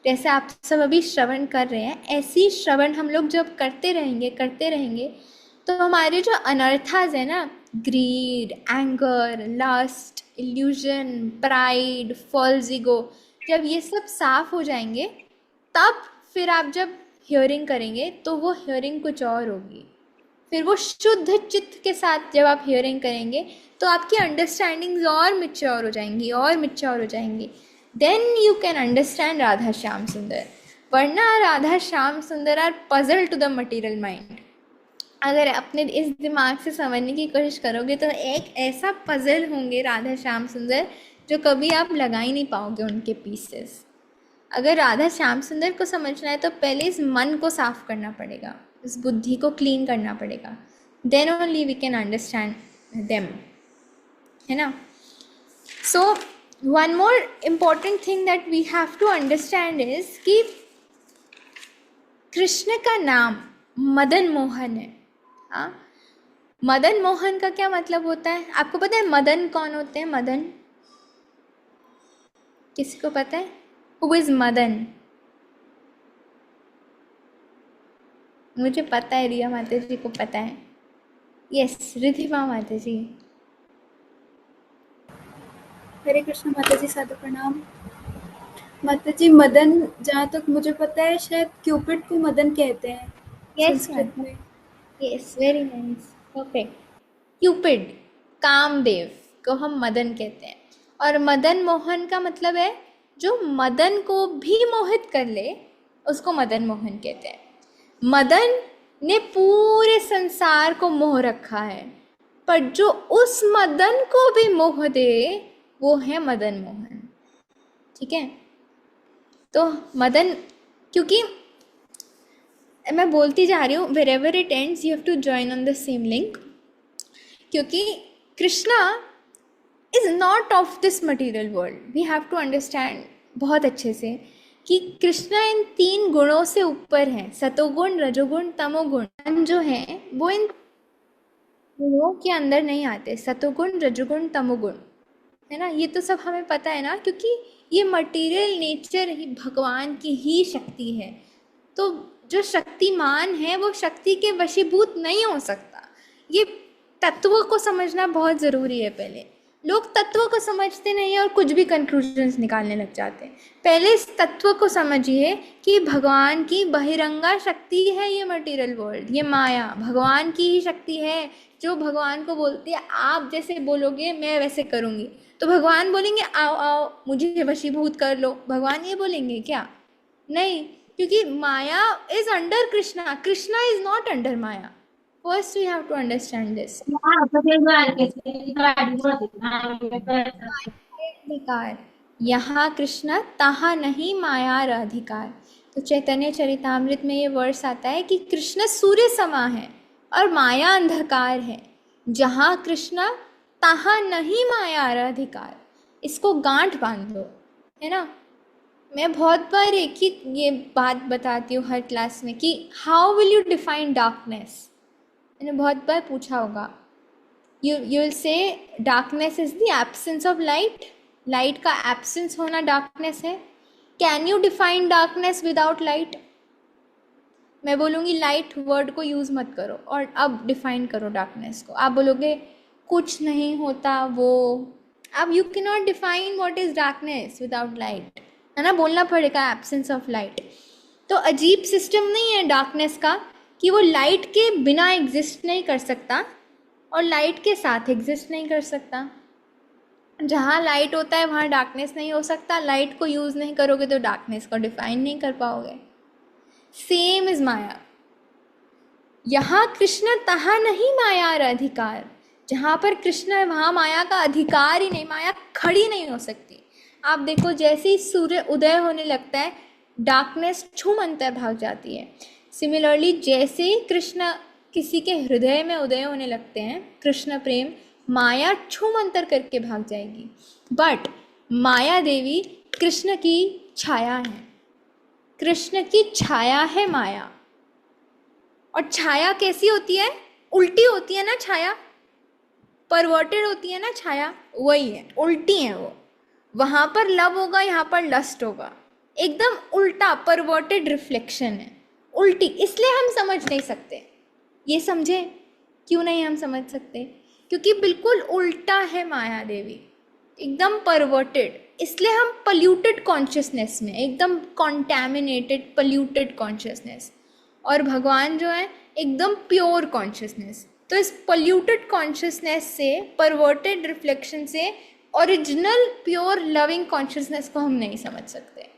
A: जैसे आप सब अभी श्रवण कर रहे हैं, ऐसी श्रवण हम लोग जब करते रहेंगे तो हमारे जो अनर्थाज है ना, greed, anger, lust, illusion, pride, false ego, जब ये सब साफ हो जाएंगे, तब फिर आप जब हियरिंग करेंगे तो वो हियरिंग कुछ और होगी। फिर वो शुद्ध चित्त के साथ जब आप हियरिंग करेंगे तो आपकी अंडरस्टैंडिंग्स और मैच्योर हो जाएंगी। Then you can understand Radha Shyam Sundar. वरना Radha Shyam Sundar are puzzle to the material mind. अगर अपने इस दिमाग से समझने की कोशिश करोगे तो एक ऐसा पजल होंगे राधा श्याम सुंदर जो कभी आप लगा ही नहीं पाओगे उनके पीसेस। अगर राधा श्याम सुंदर को समझना है तो पहले इस मन को साफ करना पड़ेगा, इस बुद्धि को क्लीन करना पड़ेगा। Then only we can understand them, है ना। So one more important thing that we have to understand is कि कृष्ण का नाम मदन मोहन है। हाँ, मदन मोहन का क्या मतलब होता है? आपको पता है मदन कौन होते हैं? मदन किसी को पता है? Who is Madan? मुझे पता है, रिया माता जी को पता है। यस, रिधिमा माता जी।
F: हरे कृष्ण माता जी, सादर प्रणाम। माता जी, मदन जहाँ तक मुझे पता है शायद क्यूपिड को मदन कहते हैं संस्कृत में।
A: Yes, very nice, perfect. Cupid, Kamdev को हम मदन कहते हैं। और मदन मोहन का मतलब है जो मदन को भी मोहित कर ले, उसको मदन मोहन कहते हैं। मदन ने पूरे संसार को मोह रखा है, पर जो उस मदन को भी मोह दे वो है मदन मोहन, ठीक है। तो मदन, क्योंकि मैं बोलती जा रही हूँ wherever it ends you have to join on the same link, क्योंकि Krishna is not of this material world. We have to understand बहुत अच्छे से कि कृष्णा इन 3 गुणों से ऊपर है। सतोगुण, रजोगुण, तमोगुण। हम जो हैं वो इन गुणों के अंदर नहीं आते, सतोगुण, रजोगुण, तमोगुण, है ना। ये तो सब हमें पता है ना, क्योंकि ये मटेरियल नेचर ही भगवान की ही शक्ति है। तो जो शक्तिमान है वो शक्ति के वशीभूत नहीं हो सकता। ये तत्व को समझना बहुत ज़रूरी है पहले। लोग तत्व को समझते नहीं और कुछ भी कंक्लूजन्स निकालने लग जाते हैं। पहले इस तत्व को समझिए कि भगवान की बहिरंगा शक्ति है ये मटेरियल वर्ल्ड, ये माया भगवान की ही शक्ति है जो भगवान को बोलती है आप जैसे बोलोगे मैं वैसे करूँगी। तो भगवान बोलेंगे आओ आओ मुझे वशीभूत कर लो, भगवान ये बोलेंगे क्या? नहीं, क्योंकि maya is under Krishna, Krishna is not under maya. First we have to understand this. अधिकार यहाँ कृष्ण तहाँ नहीं मायार अधिकार। तो चैतन्य चरितामृत में ये वर्ष आता है कि कृष्ण सूर्य समा है और माया अंधकार है, जहाँ कृष्ण तहाँ नहीं मायार अधिकार। इसको गांठ बांध दो, है ना। मैं बहुत बार एक ही ये बात बताती हूँ हर क्लास में कि how will you define darkness. मैंने बहुत बार पूछा होगा, you will say darkness is the absence of light, light का एब्सेंस होना डार्कनेस है। Can you define darkness without light? मैं बोलूँगी लाइट वर्ड को यूज़ मत करो और अब डिफाइन करो डार्कनेस को। आप बोलोगे कुछ नहीं होता वो। अब you can not define what is darkness without light, है ना, बोलना पड़ेगा एब्सेंस ऑफ लाइट। तो अजीब सिस्टम नहीं है डार्कनेस का कि वो लाइट के बिना एग्जिस्ट नहीं कर सकता और लाइट के साथ एग्जिस्ट नहीं कर सकता। जहाँ लाइट होता है वहाँ डार्कनेस नहीं हो सकता। लाइट को यूज़ नहीं करोगे तो डार्कनेस को डिफाइन नहीं कर पाओगे। सेम इज माया। यहाँ कृष्ण तहाँ नहीं मायार अधिकार। जहाँ पर कृष्ण है वहाँ माया का अधिकार ही नहीं, माया खड़ी नहीं हो सकती। आप देखो जैसे ही सूर्य उदय होने लगता है डार्कनेस छूमंतर भाग जाती है। सिमिलरली जैसे ही कृष्ण किसी के हृदय में उदय होने लगते हैं, कृष्ण प्रेम, माया छूमंतर करके भाग जाएगी। बट माया देवी कृष्ण की छाया है, कृष्ण की छाया है माया। और छाया कैसी होती है? उल्टी होती है ना छाया, परवर्टेड होती है ना छाया, वही है, उल्टी है वो। वहाँ पर लव होगा, यहाँ पर लस्ट होगा, एकदम उल्टा परवर्टेड रिफ्लेक्शन है, उल्टी। इसलिए हम समझ नहीं सकते। ये समझे क्यों नहीं हम समझ सकते? क्योंकि बिल्कुल उल्टा है माया देवी, एकदम परवर्टेड। इसलिए हम पल्यूटेड कॉन्शियसनेस में, एकदम कॉन्टैमिनेटेड पल्यूटेड कॉन्शियसनेस, और भगवान जो है एकदम प्योर कॉन्शियसनेस। तो इस पल्यूटेड कॉन्शियसनेस से, परवर्टेड रिफ्लेक्शन से ओरिजिनल प्योर लविंग कॉन्शियसनेस को हम नहीं समझ सकते।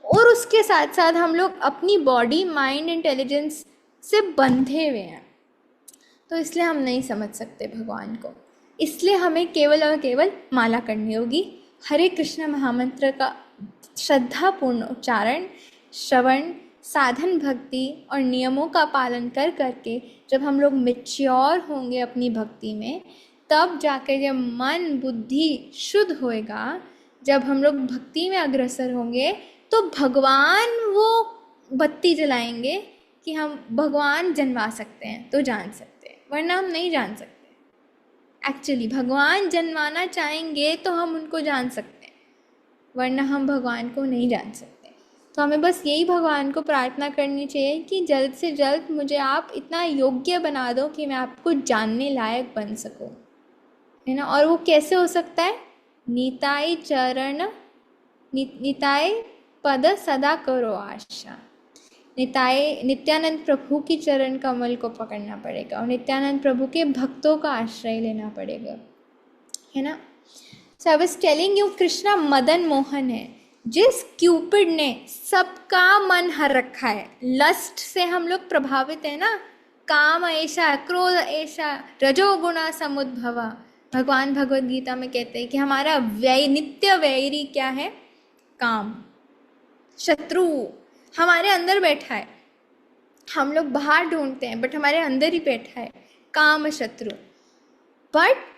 A: और उसके साथ साथ हम लोग अपनी बॉडी, माइंड, इंटेलिजेंस से बंधे हुए हैं, तो इसलिए हम नहीं समझ सकते भगवान को। इसलिए हमें केवल और केवल माला करनी होगी। हरे कृष्ण महामंत्र का श्रद्धापूर्ण उच्चारण, श्रवण, साधन, भक्ति और नियमों का पालन कर करके जब हम लोग मैच्योर होंगे अपनी भक्ति में, तब जाकर जब मन बुद्धि शुद्ध होएगा, जब हम लोग भक्ति में अग्रसर होंगे, तो भगवान वो बत्ती जलाएंगे कि हम भगवान जन्मा सकते हैं तो जान सकते हैं, वरना हम नहीं जान सकते। एक्चुअली भगवान जन्माना चाहेंगे तो हम उनको जान सकते हैं, वरना हम भगवान को नहीं जान सकते। तो हमें बस यही भगवान को प्रार्थना करनी चाहिए कि जल्द से जल्द मुझे आप इतना योग्य बना दो कि मैं आपको जानने लायक बन सकूं, है ना। और वो कैसे हो सकता है? निताई चरण, निताई पद सदा करो आशा। निताई नित्यानंद प्रभु की चरण कमल को पकड़ना पड़ेगा और नित्यानंद प्रभु के भक्तों का आश्रय लेना पड़ेगा, है ना। So I was telling you, Krishna Madan Mohan है। जिस क्यूपिड ने सबका मन हर रखा है, लस्ट से हम लोग प्रभावित है ना, काम ऐसा, क्रोध ऐसा, रजोगुणा समुद्भवा। भगवान भगवद गीता में कहते हैं कि हमारा नित्य वैरी क्या है? काम, शत्रु हमारे अंदर बैठा है। हम लोग बाहर ढूंढते हैं बट हमारे अंदर ही बैठा है, काम शत्रु। But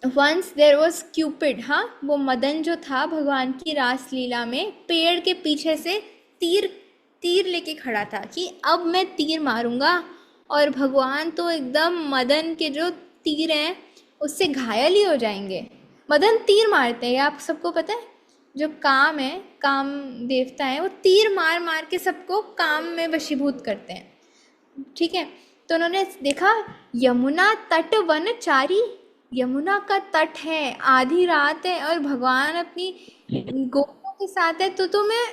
A: once there was cupid, हाँ, वो मदन जो था भगवान की रास लीला में पेड़ के पीछे से तीर लेके खड़ा था कि अब मैं तीर मारूंगा, और भगवान तो एकदम मदन के जो तीर हैं उससे घायल ही हो जाएंगे। मदन तीर मारते हैं, आप सबको पता है। जो काम है, काम देवता है, वो तीर मार मार के सबको काम में वशीभूत करते हैं, ठीक है। तो उन्होंने देखा यमुना तट वनचारी, यमुना का तट है, आधी रात है और भगवान अपनी गोपियों के साथ है, तो मैं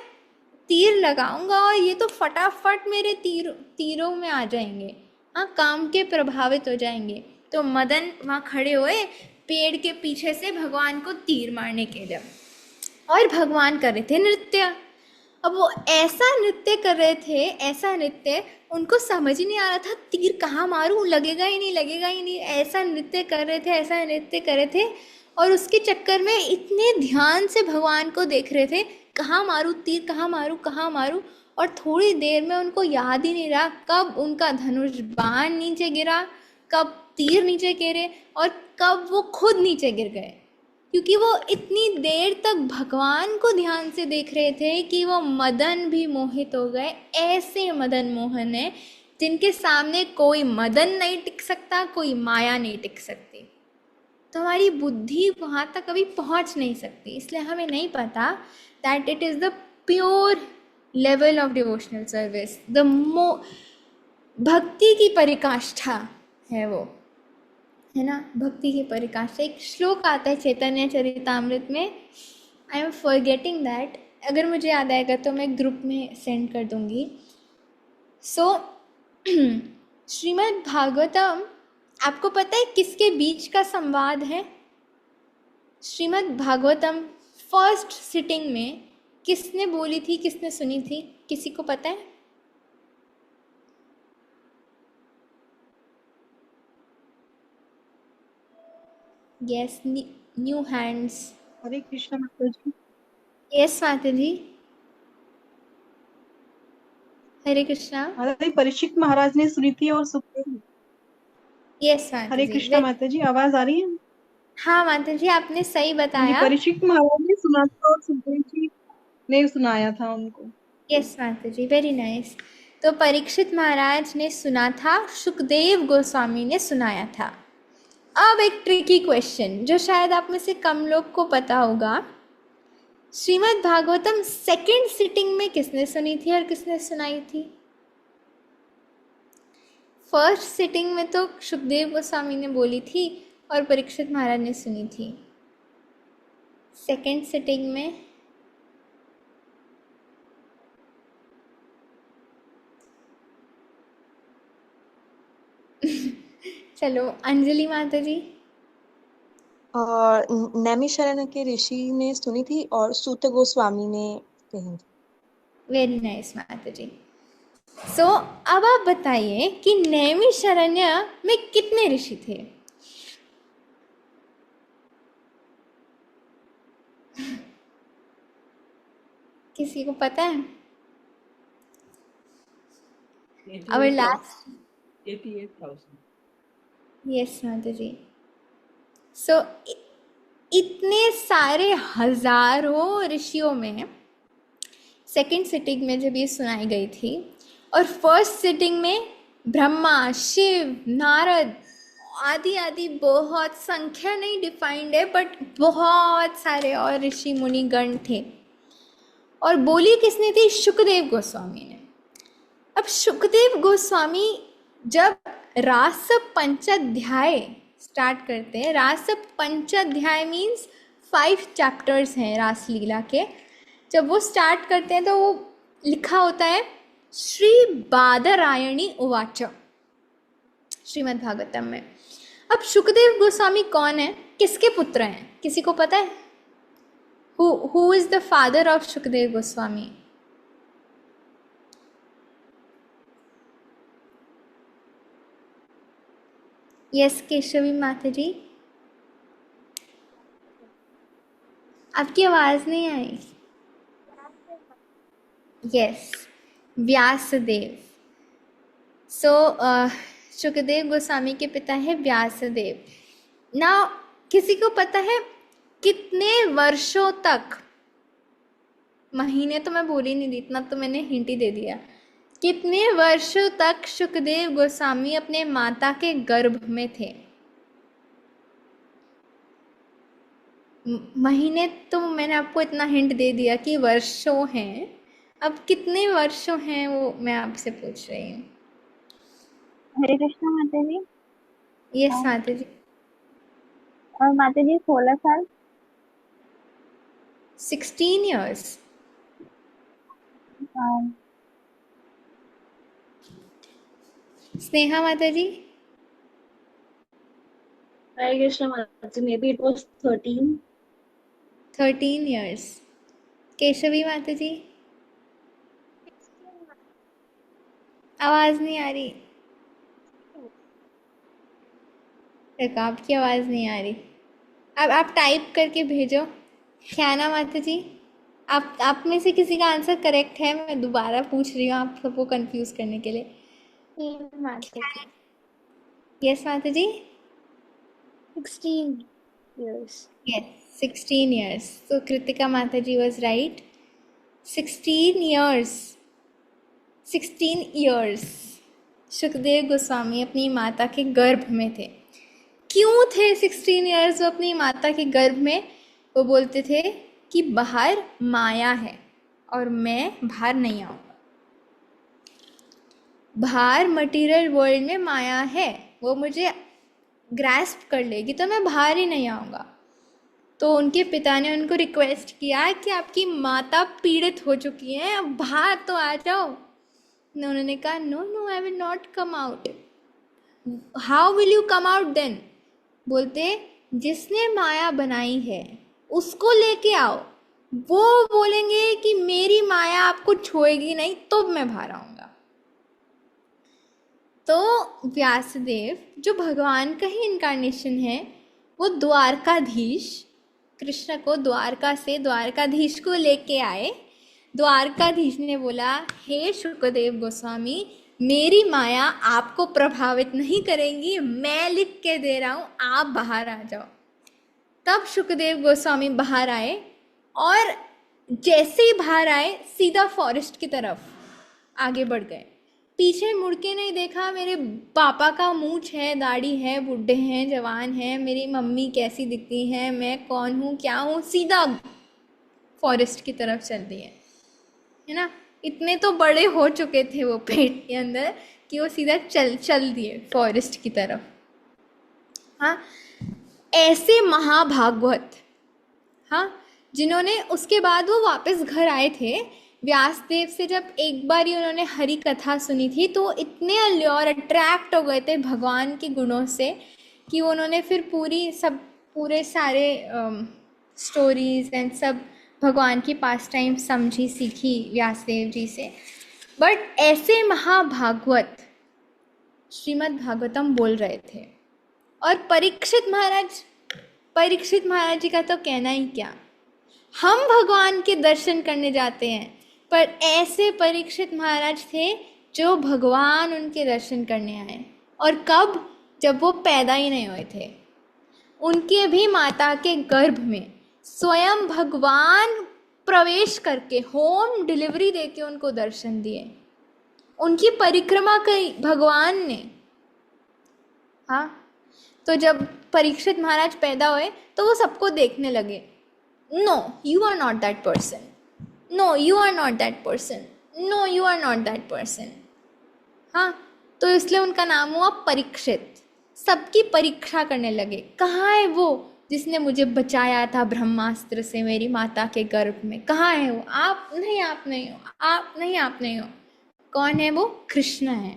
A: तीर लगाऊंगा और ये तो फटाफट मेरे तीरों में आ जाएंगे, हाँ, काम के प्रभावित हो जाएंगे। तो मदन वहाँ खड़े हुए पेड़ के पीछे से भगवान को तीर मारने के लिए, और भगवान कर रहे थे नृत्य। अब वो ऐसा नृत्य कर रहे थे, ऐसा नृत्य, उनको समझ ही नहीं आ रहा था तीर कहाँ मारूं, लगेगा ही नहीं, लगेगा ही नहीं, ऐसा नृत्य कर रहे थे, ऐसा नृत्य कर रहे थे। और उसके चक्कर में इतने ध्यान से भगवान को देख रहे थे, कहाँ मारूं तीर, कहाँ मारूं, कहाँ मारूं। और थोड़ी देर में उनको याद ही नहीं रहा कब उनका धनुष बाण नीचे गिरा, कब तीर नीचे गिरे, और कब वो खुद नीचे गिर गए, क्योंकि वो इतनी देर तक भगवान को ध्यान से देख रहे थे कि वो मदन भी मोहित हो गए। ऐसे मदन मोहन है जिनके सामने कोई मदन नहीं टिक सकता, कोई माया नहीं टिक सकती। तो हमारी बुद्धि वहाँ तक कभी पहुँच नहीं सकती, इसलिए हमें नहीं पता that it is the pure level of devotional service, भक्ति की परिकाष्ठा है वो, है ना, भक्ति की परिकाष्ठा। एक श्लोक आता है चैतन्य चरितामृत में, आई एम फॉरगेटिंग दैट, अगर मुझे याद आएगा तो मैं ग्रुप में सेंड कर दूंगी। सो श्रीमद् भागवतम, आपको पता है किसके बीच का संवाद है? श्रीमद् भागवतम फर्स्ट सिटिंग में किसने बोली थी, किसने सुनी थी, किसी को पता है? Yes, new hands.
G: Hare Krishna माता जी।
A: यस माता जी, हरे कृष्णा।
G: माता जी परीक्षित महाराज ने सुनी थी और सुखदेव।
A: यस माता
G: हरे
A: जी,
G: कृष्ण माता जी, आवाज आ रही है?
A: हाँ माता जी, आपने सही
G: जी,
A: बताया।
G: परीक्षित महाराज ने सुना था और सुखदेव जी ने सुनाया था उनको।
A: यस माता जी, वेरी नाइस। तो परीक्षित महाराज ने सुना था, सुखदेव गोस्वामी ने सुनाया था। अब एक ट्रिकी क्वेश्चन जो शायद आप में से कम लोग को पता होगा, श्रीमद् भागवतम सेकंड सिटिंग में किसने सुनी थी और किसने सुनाई थी? फर्स्ट सिटिंग में तो सुखदेव गोस्वामी ने बोली थी और परीक्षित महाराज ने सुनी थी। सेकंड सिटिंग में चलो अंजलि माता जी।
B: और नैमिषारण्य के ऋषि ने सुनी थी और सूत गोस्वामी ने कही थी।
A: वेरी नाइस माता जी। सो अब आप बताइए कि नैमिषारण्य में कितने ऋषि थे? किसी को पता है? Our last
H: 88,000.
A: यस माता जी। सो इतने सारे हजारों ऋषियों में सेकंड सिटिंग में जब ये सुनाई गई थी, और फर्स्ट सिटिंग में ब्रह्मा, शिव, नारद आदि आदि, बहुत संख्या नहीं डिफाइंड है, बट बहुत सारे और ऋषि मुनि गण थे। और बोली किसने थी? शुकदेव गोस्वामी ने। अब शुकदेव गोस्वामी जब रास पंचाध्याय स्टार्ट करते हैं, रास पंचाध्याय मीन्स 5 चैप्टर्स हैं रास लीला के, जब वो स्टार्ट करते हैं तो वो लिखा होता है श्री बादरायणी उवाच श्रीमद् भागवतम में। अब शुकदेव गोस्वामी कौन है, किसके पुत्र हैं, किसी को पता है? Who is the father of Shukdev Goswami? Yes Keshavi माता जी, आपकी आवाज नहीं आई। यस, व्यासदेव। सो शुकदेव गोस्वामी के पिता है व्यासदेव। ना किसी को पता है कितने वर्षों तक, महीने तो मैं बोल ही नहीं दी, इतना तो मैंने हिंट ही दे दिया, कितने वर्षों तक शुकदेव गोस्वामी अपने माता के गर्भ में थे? महीने तो मैंने आपको इतना हिंट दे दिया कि वर्षों हैं, अब कितने वर्षों हैं वो मैं आपसे पूछ रही हूँ।
D: हरे कृष्ण माता जी।
A: यस माता जी।
I: और माता जी 16 साल।
A: 16 years. स्नेहा माता जी?
C: हरे कृष्ण माता जी, maybe it was 13।
A: 13 years. Keshavi माता जी? आवाज नहीं आ रही। देखो आपकी आवाज नहीं आ रही। अब आप टाइप करके भेजो। ख्याना माता जी, आप में से किसी का आंसर करेक्ट है? मैं दोबारा पूछ रही हूँ आप सबको कंफ्यूज करने के लिए।
D: माता जी
A: यस माता जी?
D: 16 years.
A: Yes, 16 years. So Kritika Mataji was right. 16 years. 16 years. Sukhdev Goswami अपनी माता के गर्भ में थे। क्यों थे 16 years वो अपनी माता के गर्भ में? वो बोलते थे कि बाहर माया है और मैं बाहर नहीं आऊँगा। बाहर मटेरियल वर्ल्ड में माया है, वो मुझे ग्रैस्प कर लेगी तो मैं बाहर ही नहीं आऊँगा। तो उनके पिता ने उनको रिक्वेस्ट किया कि आपकी माता पीड़ित हो चुकी हैं, अब बाहर तो आ जाओ। उन्होंने कहा no no, I will not come out. How will you come out then? बोलते जिसने माया बनाई है उसको लेके आओ, वो बोलेंगे कि मेरी माया आपको छोड़ेगी नहीं तो मैं बाहर आऊँगा। तो व्यासदेव जो भगवान का ही इनकारनेशन है, वो द्वारकाधीश कृष्ण को द्वारका से द्वारकाधीश को लेके आए। द्वारकाधीश ने बोला हे शुकदेव गोस्वामी, मेरी माया आपको प्रभावित नहीं करेगी, मैं लिख के दे रहा हूँ, आप बाहर आ जाओ। तब शुकदेव गोस्वामी बाहर आए और जैसे ही बाहर आए सीधा फॉरेस्ट की तरफ आगे बढ़ गए। पीछे मुड़ के नहीं देखा, मेरे पापा का मूंछ है, दाढ़ी है, बूढ़े हैं, जवान हैं, मेरी मम्मी कैसी दिखती हैं, मैं कौन हूँ, क्या हूँ, सीधा फॉरेस्ट की तरफ चल दिए, है ना। इतने तो बड़े हो चुके थे वो पेट के अंदर कि वो सीधा चल दिए फॉरेस्ट की तरफ। हाँ, ऐसे महाभागवत, हाँ, जिन्होंने उसके बाद वो वापस घर आए थे। व्यासदेव से जब एक बार ही उन्होंने हरि कथा सुनी थी तो इतने अल्योर अट्रैक्ट हो गए थे भगवान के गुणों से कि उन्होंने फिर पूरे सारे स्टोरीज एंड सब भगवान की पास टाइम समझी सीखी व्यासदेव जी से। बट ऐसे महाभागवत श्रीमद् भागवतम बोल रहे थे। और परीक्षित महाराज जी का तो कहना ही क्या। हम भगवान के दर्शन करने जाते हैं, पर ऐसे परीक्षित महाराज थे जो भगवान उनके दर्शन करने आए। और कब? जब वो पैदा ही नहीं हुए थे। उनके भी माता के गर्भ में स्वयं भगवान प्रवेश करके होम डिलीवरी देके उनको दर्शन दिए। उनकी परिक्रमा करी भगवान ने। हाँ, तो जब परीक्षित महाराज पैदा हुए तो वो सबको देखने लगे, no you are not that person, no you are not that person, no you are not that person. हाँ, तो इसलिए उनका नाम हुआ परीक्षित। सबकी परीक्षा करने लगे, कहाँ है वो जिसने मुझे बचाया था ब्रह्मास्त्र से मेरी माता के गर्भ में, कहाँ है वो? आप नहीं, आप नहीं हो, आप नहीं, आप नहीं हो। कौन है वो? कृष्ण है।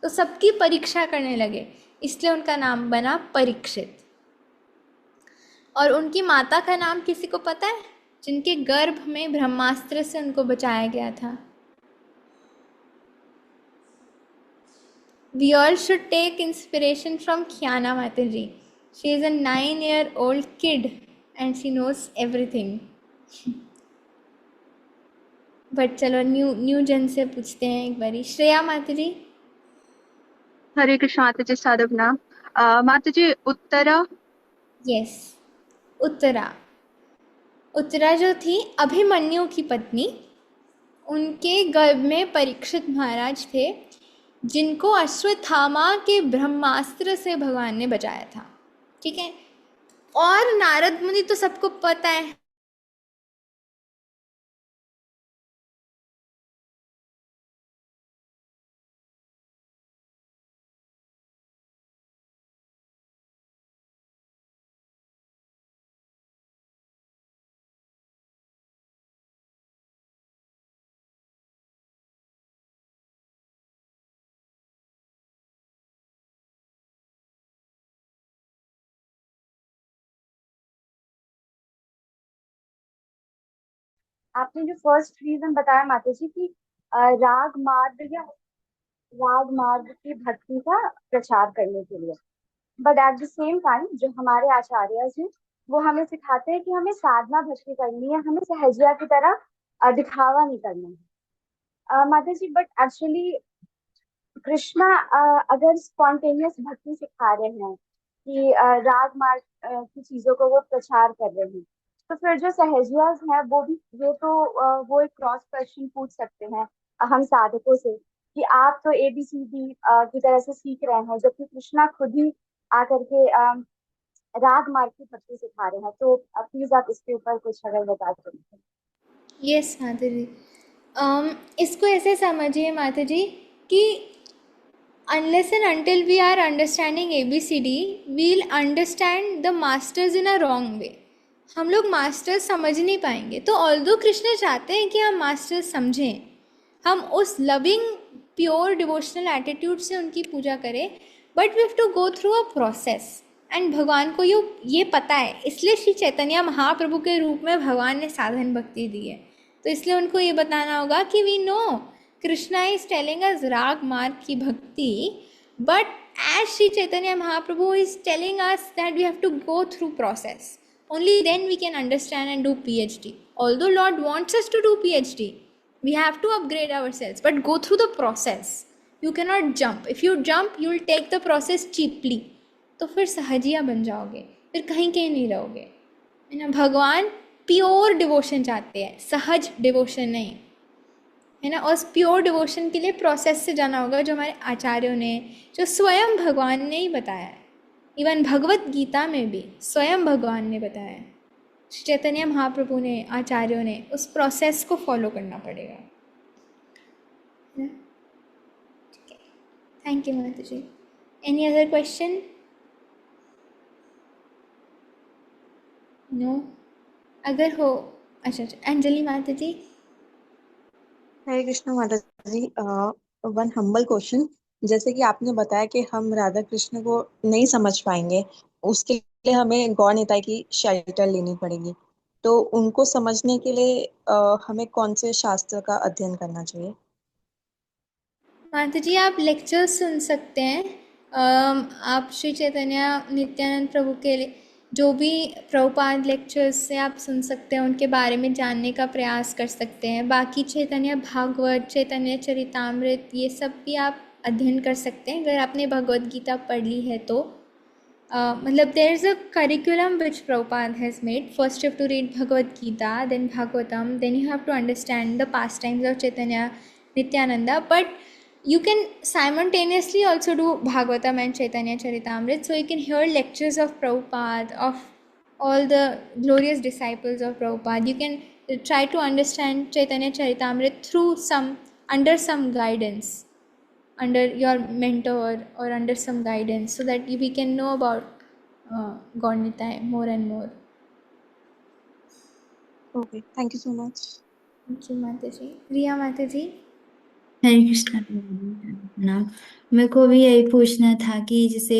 A: तो सबकी परीक्षा करने लगे, इसलिए उनका नाम बना परीक्षित। और उनकी माता का नाम किसी को पता है, जिनके गर्भ में ब्रह्मास्त्र से उनको बचाया गया था? We all should take inspiration from Khyana Mataji. She is a 9-year-old kid and she knows everything. But चलो न्यू जन से पूछते हैं एक बारी। श्रेया माता जी?
J: हरे कृष्ण माता जी, साधु नाम। माता जी उत्तरा।
A: यस, उत्तरा जो थी अभिमन्यु की पत्नी, उनके गर्भ में परीक्षित महाराज थे जिनको अश्वत्थामा के ब्रह्मास्त्र से भगवान ने बचाया था। ठीक है। और नारद मुनि तो सबको पता है,
I: आपने जो फर्स्ट रीजन बताया माता जी कि राग मार्ग या राग मार्ग की भक्ति का प्रचार करने के लिए, but at the same time जो हमारे आचार्य हैं वो हमें सिखाते हैं कि हमें साधना भक्ति करनी है, हमें सहजिया की तरह दिखावा नहीं करना है। माता जी बट एक्चुअली कृष्णा अगर स्पॉन्टेनियस भक्ति सिखा रहे हैं कि राग मार्ग की चीजों को वो प्रचार कर रहे हैं, तो फिर जो सहजियास हैं वो भी ये तो वो एक क्रॉस क्वेश्चन पूछ सकते हैं हम साधकों से कि आप तो ABCD की तरह से सीख रहे हैं, जबकि कृष्णा खुद ही आकर के राग मार्ग की भक्ति सिखा रहे हैं। तो प्लीज आप इसके ऊपर कुछ अगर बता सकते हैं।
A: यस माता जी, इसको ऐसे समझिए माता जी कि unless and until we are understanding ABCD, we'll understand the masters in a wrong way. हम लोग मास्टर्स समझ नहीं पाएंगे। तो ऑल्दो कृष्ण चाहते हैं कि हम मास्टर्स समझें, हम उस लविंग प्योर डिवोशनल एटीट्यूड से उनकी पूजा करें, but we have to go through a process. And भगवान को ये पता है, इसलिए श्री चैतन्य महाप्रभु के रूप में भगवान ने साधन भक्ति दी है। तो इसलिए उनको ये बताना होगा कि we know Krishna is telling us राग मार्ग की भक्ति, but as Shri Chaitanya Mahaprabhu is telling us that we have to go through process, only then we can understand and do PhD. Although Lord wants us to do PhD, we have to upgrade ourselves, but go through the process. You cannot jump. If you jump, you will take the process cheaply. तो फिर सहजिया बन जाओगे, फिर कहीं कहीं नहीं रहोगे, है ना। भगवान प्योर डिवोशन चाहते हैं, सहज डिवोशन नहीं, है ना। और प्योर डिवोशन के लिए प्रोसेस से जाना होगा, जो हमारे आचार्यों ने, जो स्वयं भगवान ने ही बताया है। इवन भगवत गीता में भी स्वयं भगवान ने बताया है, श्री चैतन्य महाप्रभु ने, आचार्यों ने, उस प्रोसेस को फॉलो करना पड़ेगा। ठीक है, थैंक यू माता जी। Any other question? नो? अगर हो, अच्छा, अंजलि माता जी।
B: हरे कृष्ण माता जी, वन हम्बल क्वेश्चन। जैसे कि आपने बताया कि हम राधा कृष्ण को नहीं समझ पाएंगे, उसके लिए हमें गौर निताई की शेल्टर लेनी पड़ेगी। तो उनको समझने के लिए हमें कौन से शास्त्र का अध्ययन करना चाहिए?
A: माता जी आप लेक्चर्स सुन सकते हैं। आप श्री चैतन्य नित्यानंद प्रभु के जो भी प्रभुपाद लेक्चर्स से आप सुन सकते हैं, उनके बारे में जानने का प्रयास कर सकते हैं। बाकी चैतन्य भागवत, चैतन्य चरितामृत, ये सब भी आप अध्ययन कर सकते हैं अगर आपने भगवद गीता पढ़ ली है तो। मतलब there is a curriculum which Prabhupada has made. First you have to read Bhagavad Gita, then Bhagavatam, then you have to understand the pastimes of Chaitanya Nityananda, but you can simultaneously also do Bhagavatam and Chaitanya Charitamrita. So you can hear lectures of Prabhupada, of all the glorious disciples of Prabhupada. You can try to understand Chaitanya Charitamrita through under some guidance, under your mentor or under some guidance, so that we can know about Gaur Nitai more and more.
B: Okay, thank you so much.
A: Thank you Mataji. Riya Mataji.
E: हरे कृष्णा नाम। मेरे को भी यही पूछना था कि जैसे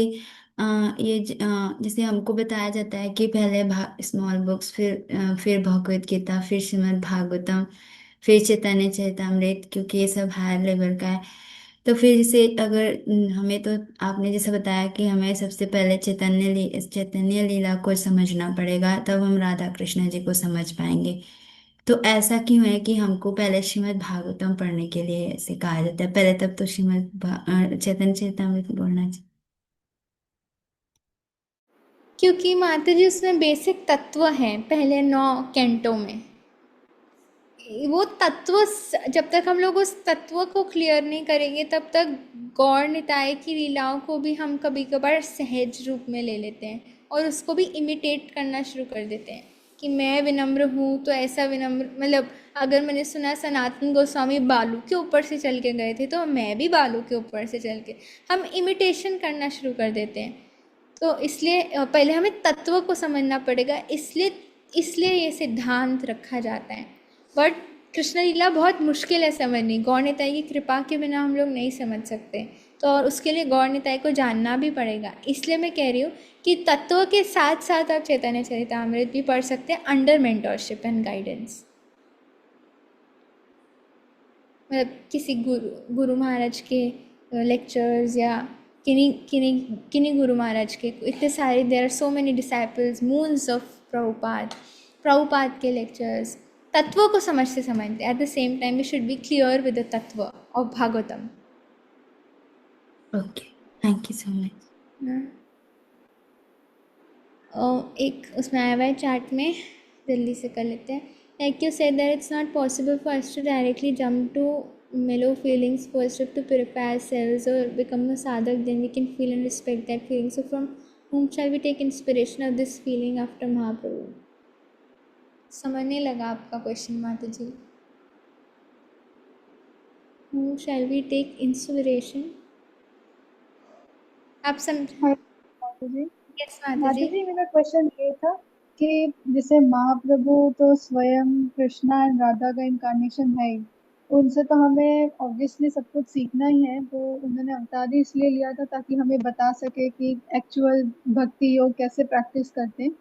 E: जैसे हमको बताया जाता है कि पहले स्मॉल बुक्स, फिर भगवत गीता, फिर श्रीमद् भागवतम, फिर चैतन्य चरितामृत, क्योंकि ये सब हायर लेवल का है। तो फिर जैसे अगर हमें, तो आपने जैसे बताया कि हमें सबसे पहले चैतन्य लीला को समझना पड़ेगा, तब हम राधा कृष्ण जी को समझ पाएंगे। तो ऐसा क्यों है कि हमको पहले श्रीमद् भागवतम पढ़ने के लिए ऐसे कहा जाता है पहले, तब तो चैतन्य चरितामृत बोलना चाहिए?
A: क्योंकि माता जी उसमें बेसिक तत्व हैं पहले 9 कैंटों में। वो तत्व, जब तक हम लोग उस तत्व को क्लियर नहीं करेंगे, तब तक गौर निताय की लीलाओं को भी हम कभी कभार सहज रूप में ले लेते हैं और उसको भी इमिटेट करना शुरू कर देते हैं कि मैं विनम्र हूँ तो ऐसा विनम्र, मतलब अगर मैंने सुना सनातन गोस्वामी बालू के ऊपर से चल के गए थे, तो मैं भी बालू के ऊपर से चल के, हम इमिटेशन करना शुरू कर देते हैं। तो इसलिए पहले हमें तत्व को समझना पड़ेगा, इसलिए ये सिद्धांत रखा जाता है। बट कृष्ण लीला बहुत मुश्किल है समझनी, गौर निताई की कृपा के बिना हम लोग नहीं समझ सकते, तो और उसके लिए गौर निताई को जानना भी पड़ेगा। इसलिए मैं कह रही हूँ कि तत्व के साथ साथ आप चैतन्य चरितामृत भी पढ़ सकते हैं अंडर मेंटरशिप एंड गाइडेंस। मतलब किसी गुरु महाराज के लेक्चर्स या किन्हीं गुरु महाराज के इतने सारे, there are so many disciples, moons of Prabhupada के लेक्चर्स, तत्वों को समझते at the same time we should be clear with the tattva of Bhagavatam.
E: Okay, thank you so much.
A: एक उसमें आया हुआ है चार्ट में, जल्दी से कर लेते हैं। Like you said that it's not possible for us to directly jump to mellow feelings. First, we have to purify ourselves or become a sadhak, then we can feel and respect that feeling. So from whom shall we take inspiration of this feeling after Mahaprabhu? समझ नहीं लगा आपका क्वेश्चन माता जी। Whom shall we take inspiration? आप समझ? Yes, माता जी।
K: जी मेरा क्वेश्चन ये था कि जैसे महाप्रभु तो स्वयं कृष्णा एंड राधा का इनकारनेशन है ही, उनसे तो हमें ऑब्वियसली सब कुछ सीखना ही है, तो उन्होंने अवतार ही इसलिए लिया था ताकि हमें बता सके कि एक्चुअल भक्ति योग कैसे प्रैक्टिस करते हैं।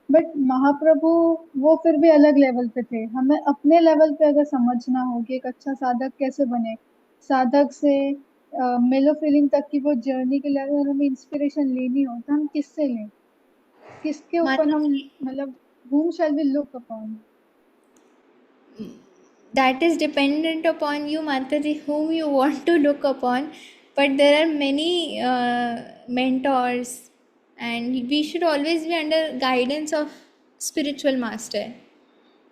K: बट महाप्रभु वो फिर भी अलग लेवल पे थे। हमें अपने लेवल पे अगर समझना हो कि एक अच्छा साधक कैसे बने, साधक से मेलो फीलिंग तक की वो जर्नी के लिए अगर हमें इंस्पिरेशन लेनी हो तो हम किससे लें, किसके ऊपर हम मतलब whom shall we look upon?
A: That is dependent upon you, Mataji, whom you want to look upon. But there are many mentors, and we should always be under guidance of spiritual master.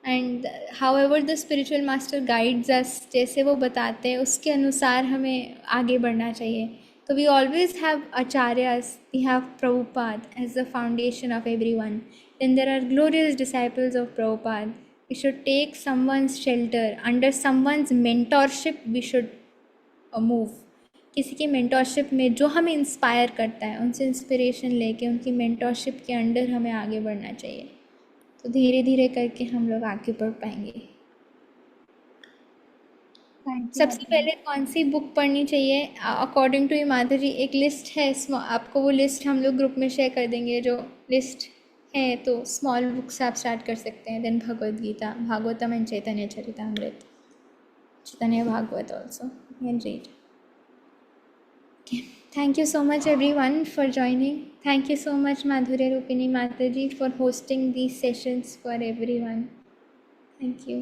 A: And however the spiritual master guides us, जैसे वो बताते हैं उसके अनुसार हमें आगे बढ़ना चाहिए। So we always have acharyas. We have Prabhupada as the foundation of everyone. Then there are glorious disciples of Prabhupada. We should take someone's shelter, under someone's mentorship we should move. किसी के mentorship में जो हमें इंस्पायर करता है उनसे इंस्पिरेशन लेके उनकी mentorship के अंडर हमें आगे बढ़ना चाहिए। तो धीरे धीरे करके हम लोग आगे बढ़ पाएंगे। सबसे पहले कौन सी बुक पढ़नी चाहिए अकॉर्डिंग टू माता जी? एक लिस्ट है, आपको वो लिस्ट हम लोग ग्रुप में शेयर कर देंगे जो लिस्ट है। तो स्मॉल बुक से आप स्टार्ट कर सकते हैं। Then Bhagavad Gita, Bhagavatam and Chaitanya Charitamrita, Chaitanya Bhagavata also and read. Thank you so much everyone for joining. Thank you so much Madhurya Rupini Mataji for hosting these sessions for everyone. Thank you.